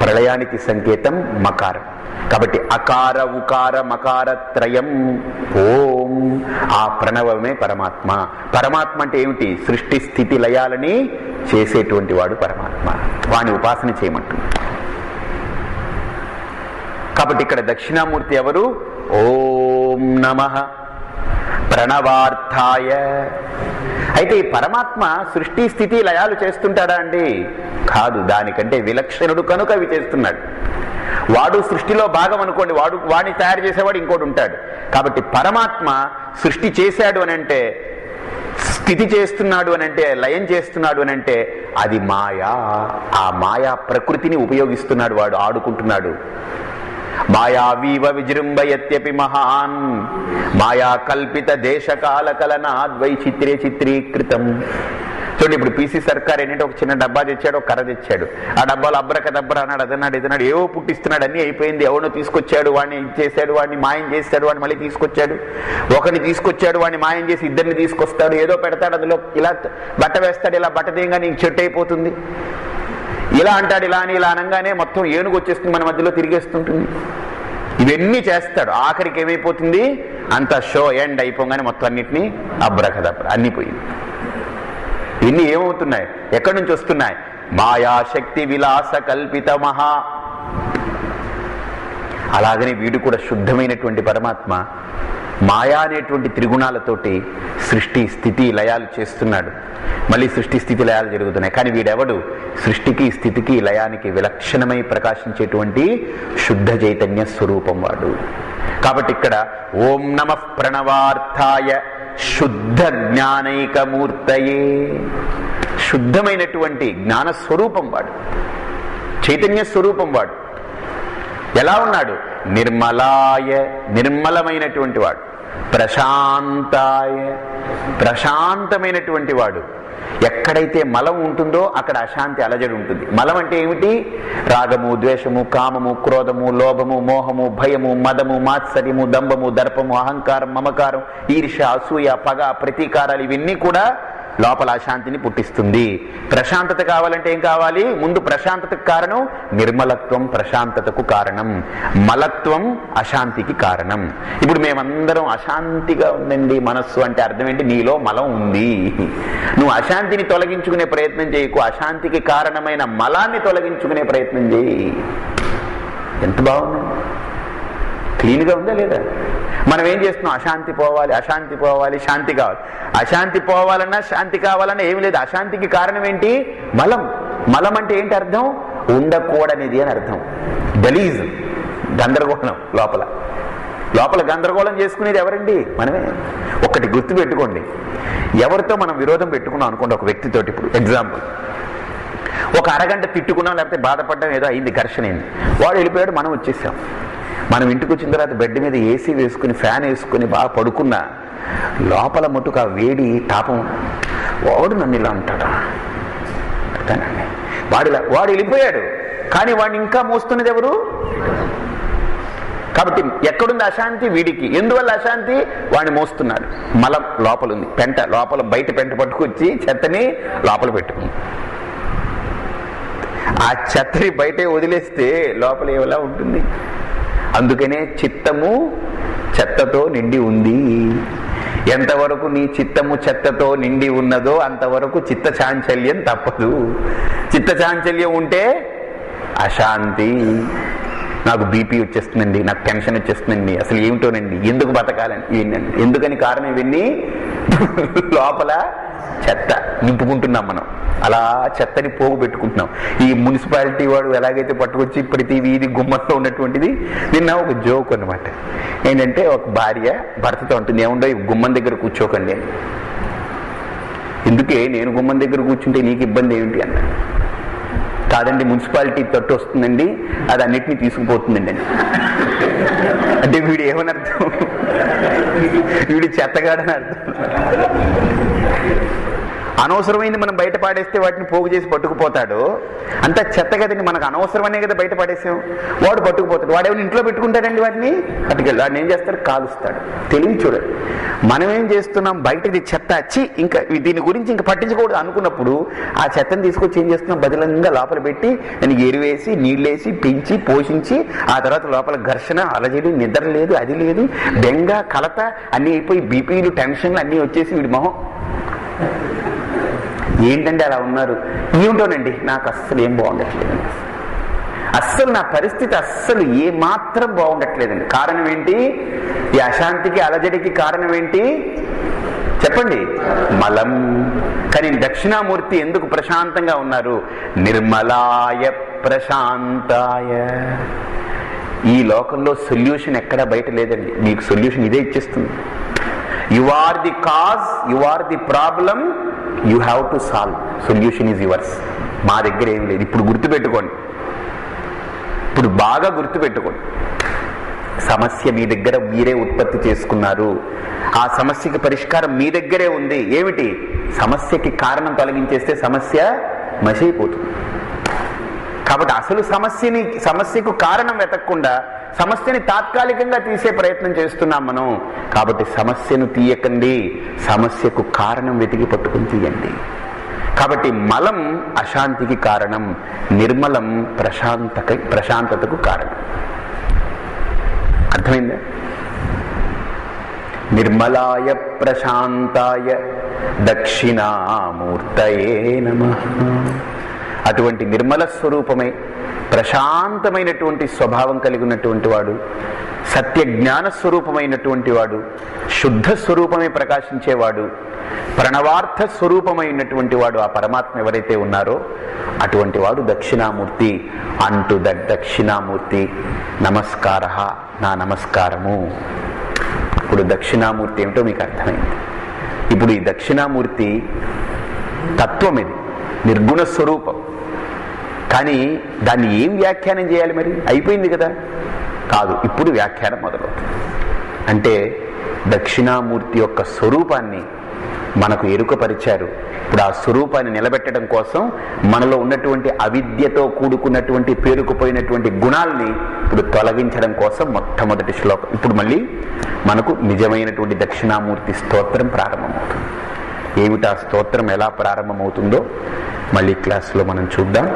ప్రళయానికి సంకేతం మకారం. కాబట్టి అకార ఉకార మకార త్రయం ఓం, ఆ ప్రణవమే పరమాత్మ. పరమాత్మ అంటే ఏమిటి? సృష్టి స్థితి లయాలని చేసేటువంటి వాడు పరమాత్మ. వాని ఉపాసన చేయమంటుంది. కాబట్టి ఇక్కడ దక్షిణామూర్తి ఎవరు? ఓం నమః ప్రణవార్థాయ. అయితే ఈ పరమాత్మ సృష్టి స్థితి లయాలు చేస్తుంటాడా అండి? కాదు. దానికంటే విలక్షణుడు కనుక అవి చేస్తున్నాడు. వాడు సృష్టిలో భాగం అనుకోండి, వాడిని తయారు చేసేవాడు ఇంకోటి ఉంటాడు. కాబట్టి పరమాత్మ సృష్టి చేశాడు అని అంటే, స్థితి చేస్తున్నాడు అని అంటే, లయం చేస్తున్నాడు అని అంటే అది మాయా. ఆ మాయా ప్రకృతిని ఉపయోగిస్తున్నాడు, వాడు ఆడుకుంటున్నాడు. మాయావీవ విజృంభయత్యపి మహాన్ మాయా కల్పిత దేశకాల కలనాద్వై చిత్రే చిత్రీకృతం. చూడండి, ఇప్పుడు పీసీ సర్కార్ ఏంటంటే ఒక చిన్న డబ్బా తెచ్చాడు, ఒక కర్ర తెచ్చాడు. ఆ డబ్బాలో అబ్రకదబ్ర అన్నాడు, అదన్నాడు, ఇదన్నాడు, ఏవో పుట్టిస్తున్నాడు. అన్నీ అయిపోయింది. ఎవడో తీసుకొచ్చాడు, వాడిని ఇచ్చేసాడు, వాడిని మాయం చేస్తాడు, వాడిని మళ్ళీ తీసుకొచ్చాడు, ఒకరిని తీసుకొచ్చాడు, వాడిని మాయం చేసి ఇద్దరిని తీసుకొస్తాడు, ఏదో పెడతాడు, అందులో ఇలా బట్ట వేస్తాడు, ఇలా బట్ట తీయంగా నీకు చెట్టు అయిపోతుంది, ఇలా అంటాడు, ఇలా అని ఇలా అనగానే మొత్తం ఏనుగు వచ్చేస్తుంది, మన మధ్యలో తిరిగేస్తుంటుంది. ఇవన్నీ చేస్తాడు. ఆఖరికి ఏమైపోతుంది? అంత షో ఎండ్ అయిపోగానే మొత్తం అన్నిటినీ అబ్రకదబ్ర అన్ని పోయింది. ఇవన్నీ ఏమవుతున్నాయి? ఎక్కడి నుంచి వస్తున్నాయి? మాయాశక్తి విలాస కల్పిత మహా. అలాగనే వీడు కూడా శుద్ధమైనటువంటి పరమాత్మ మాయా అనేటువంటి త్రిగుణాలతోటి సృష్టి స్థితి లయాలు చేస్తున్నాడు. మళ్ళీ సృష్టి స్థితి లయాలు జరుగుతున్నాయి. కానీ వీడెవడు? సృష్టికి స్థితికి లయానికి విలక్షణమై ప్రకాశించేటువంటి శుద్ధ చైతన్య స్వరూపం వాడు. కాబట్టి ఇక్కడ ఓం నమః ప్రణవార్థాయ శుద్ధ జ్ఞానైకమూర్తయే, శుద్ధమైనటువంటి జ్ఞాన స్వరూపం వాడు, చైతన్య స్వరూపం వాడు. ఎలా ఉన్నాడు? నిర్మలాయ, నిర్మలమైనటువంటి వాడు. ప్రశాంతాయ, ప్రశాంతమైనటువంటి వాడు. ఎక్కడైతే మలం ఉంటుందో అక్కడ అశాంతి అలజడి ఉంటుంది. మలం అంటే ఏమిటి? రాగము, ద్వేషము, కామము, క్రోధము, లోభము, మోహము, భయము, మదము, మాత్సర్యము, దంభము, దర్పము, అహంకారం, మమకారం, ఈర్ష్య, అసూయ, పగ, ప్రతీకారాలు, ఇవన్నీ కూడా లోపల అశాంతిని పుట్టిస్తుంది. ప్రశాంతత కావాలంటే ఏం కావాలి? ముందు ప్రశాంతతకు కారణం నిర్మలత్వం, ప్రశాంతతకు కారణం మలత్వం, అశాంతికి కారణం. ఇప్పుడు మేమందరం అశాంతిగా ఉందండి మనస్సు అంటే అర్థం ఏంటి? నీలో మలం ఉంది. నువ్వు అశాంతిని తొలగించుకునే ప్రయత్నం చేయకు, అశాంతికి కారణమైన మలాన్ని తొలగించుకునే ప్రయత్నం చేయి. ఎంత బాగుంది! క్లీన్గా ఉందా లేదా? మనం ఏం చేస్తున్నాం? అశాంతి పోవాలి, అశాంతి పోవాలి, శాంతి కావాలి. అశాంతి పోవాలన్నా శాంతి కావాలన్నా ఏమి లేదు. అశాంతికి కారణం ఏంటి? మలం. మలం అంటే ఏంటి అర్థం? ఉండకూడనిది అని అర్థం. గలీజ్, గందరగోళం. లోపల లోపల గందరగోళం చేసుకునేది ఎవరండి? మనమే. ఒకటి గుర్తు పెట్టుకోండి, ఎవరితో మనం విరోధం పెట్టుకున్నాం అనుకోండి, ఒక వ్యక్తితోటి. ఇప్పుడు ఎగ్జాంపుల్, ఒక అరగంట తిట్టుకున్నాం, లేకపోతే బాధపడ్డాం, ఏదో అయింది, ఘర్షణ అయింది, వాడు వెళ్ళిపోయాడు, మనం వచ్చేసాం. మనం ఇంటికి వచ్చిన తర్వాత బెడ్ మీద ఏసీ వేసుకుని ఫ్యాన్ వేసుకుని బాగా పడుకున్నా లోపల మటుకు ఆ వేడి తాపం, వాడు నన్ను ఇలా అంటాడా, వాడు వెళ్ళిపోయాడు, కానీ వాడిని ఇంకా మోస్తున్నది ఎవరు? కాబట్టి ఎక్కడుంది అశాంతి? వీడికి. ఎందువల్ల అశాంతి? వాడిని మోస్తున్నాడు. మలం లోపల ఉంది, పెంట లోపల, బయట పెంట పట్టుకొచ్చి చెత్తని లోపల పెట్టుకుంది. ఆ చెత్తని బయటే వదిలేస్తే లోపల ఏలా ఉంటుంది? అందుకనే చిత్తము చెత్తతో నిండి ఉంది. ఎంతవరకు నీ చిత్తము చెత్తతో నిండి ఉన్నదో అంతవరకు చిత్త చాంచల్యం తప్పదు. చిత్త చాంచల్యం ఉంటే అశాంతి. నాకు బీపీ వచ్చేస్తుందండి, నాకు టెన్షన్ వచ్చేస్తుందండి, అసలు ఏమిటోనండి, ఎందుకు బతకాలని, ఇవన్నీ ఎందుకని కారణం ఇవన్నీ లోపల చెత్త నింపుకుంటున్నాం మనం. అలా చెత్తని పోగు పెట్టుకుంటున్నాం. ఈ మున్సిపాలిటీ వాడు ఎలాగైతే పట్టుకొచ్చి ప్రతి వీధి గుమ్మంలో ఉన్నటువంటిది. నిన్న ఒక జోక్ అనమాట. ఏంటంటే ఒక భార్య భర్తతో ఉంటుంది, ఏముండో గుమ్మం దగ్గర కూర్చోకండి అని. ఎందుకే నేను గుమ్మం దగ్గర కూర్చుంటే నీకు ఇబ్బంది ఏమిటి అన్న. కాదండి, మున్సిపాలిటీ తట్టు వస్తుందండి, అది అన్నిటినీ తీసుకుపోతుందండి అని. అంటే వీడు ఏమని అర్థం? వీడు చెత్తగాడని అర్థం. అనవసరమైంది మనం బయట పాడేస్తే వాటిని పోగు చేసి పట్టుకుపోతాడు. అంత చెత్త కదండి, మనకు అనవసరమనే కదా బయట పాడేసాం. వాడు పట్టుకుపోతాడు. వాడు ఏమైనా ఇంట్లో పెట్టుకుంటాడండి, వాటిని పట్టుకెళ్ళి వాడిని ఏం చేస్తాడు, కాలుస్తాడు. తెలివి చూడండి. మనం ఏం చేస్తున్నాం, బయటది చెత్త వచ్చి ఇంకా దీని గురించి ఇంకా పట్టించకూడదు అనుకున్నప్పుడు ఆ చెత్తని తీసుకొచ్చి ఏం చేస్తున్నాం, బదిలంగా లోపల పెట్టి దానికి ఎరువేసి నీళ్ళేసి పెంచి పోషించి ఆ తర్వాత లోపల ఘర్షణ, అలజడి, నిద్ర లేదు, అది లేదు, బెంగ, కలత అన్నీ అయిపోయి బీపీలు, టెన్షన్లు అన్నీ వచ్చేసి వీడి మొహం ఏంటంటే అలా ఉన్నారు. ఏమిటోనండి నాకు అస్సలు ఏం బాగుండట్లేదండి, అస్సలు నా పరిస్థితి అస్సలు ఏమాత్రం బాగుండట్లేదండి. కారణం ఏంటి? ఈ అశాంతికి, అలజడికి కారణం ఏంటి చెప్పండి? మలం. కానీ దక్షిణామూర్తి ఎందుకు ప్రశాంతంగా ఉన్నారు? నిర్మలాయ ప్రశాంతాయ. ఈ లోకంలో సొల్యూషన్ ఎక్కడా బయట లేదండి. మీకు సొల్యూషన్ ఇదే ఇచ్చేస్తుంది. You are the cause, you are the problem, you have to solve. Solution is yours. మా దగ్గర ఏం లేదు. ఇప్పుడు గుర్తుపెట్టుకోండి, ఇప్పుడు బాగా గుర్తుపెట్టుకోండి. సమస్య మీ దగ్గర మీరే ఉత్పత్తి చేసుకున్నారు. ఆ సమస్యకి పరిష్కారం మీ దగ్గరే ఉంది. ఏమిటి? సమస్యకి కారణం తొలగించేస్తే సమస్య మసైపోతుంది. కాబట్టి అసలు సమస్యకు కారణం వెతకకుండా సమస్యని తాత్కాలికంగా తీసే ప్రయత్నం చేస్తున్నాం మనం. కాబట్టి సమస్యను తీయకండి, సమస్యకు కారణం వెతికి పట్టుకుని తీయండి. కాబట్టి మలం అశాంతికి కారణం, నిర్మలం ప్రశాంతతకు కారణం. అర్థమైందా? నిర్మలాయ ప్రశాంతాయ దక్షిణామూర్తయే నమః. అటువంటి నిర్మల స్వరూపమై ప్రశాంతమైనటువంటి స్వభావం కలిగి ఉన్నటువంటి వాడు, సత్య జ్ఞాన స్వరూపమైనటువంటి వాడు, శుద్ధ స్వరూపమే ప్రకాశించేవాడు, ప్రణవార్థ స్వరూపమైనటువంటి వాడు ఆ పరమాత్మ ఎవరైతే ఉన్నారో అటువంటి వాడు దక్షిణామూర్తి. అంటూ దక్షిణామూర్తి నమస్కార, నా నమస్కారము. ఇప్పుడు దక్షిణామూర్తి ఏమిటో మీకు అర్థమైంది. ఇప్పుడు ఈ దక్షిణామూర్తి తత్వం ఇది, నిర్గుణ స్వరూపం. కానీ దాన్ని ఏం వ్యాఖ్యానం చేయాలి? మరి అయిపోయింది కదా. కాదు, ఇప్పుడు వ్యాఖ్యానం మొదలవుతుంది. అంటే దక్షిణామూర్తి యొక్క స్వరూపాన్ని మనకు ఎరుకపరిచారు. ఇప్పుడు ఆ స్వరూపాన్ని నిలబెట్టడం కోసం మనలో ఉన్నటువంటి అవిద్యతో కూడుకున్నటువంటి పేరుకుపోయినటువంటి గుణాల్ని ఇప్పుడు తొలగించడం కోసం మొట్టమొదటి శ్లోకం. ఇప్పుడు మళ్ళీ మనకు నిజమైనటువంటి దక్షిణామూర్తి స్తోత్రం ప్రారంభమవుతుంది. ఏమిటా స్తోత్రం ఎలా ప్రారంభమవుతుందో మళ్ళీ క్లాసులో మనం చూద్దాం.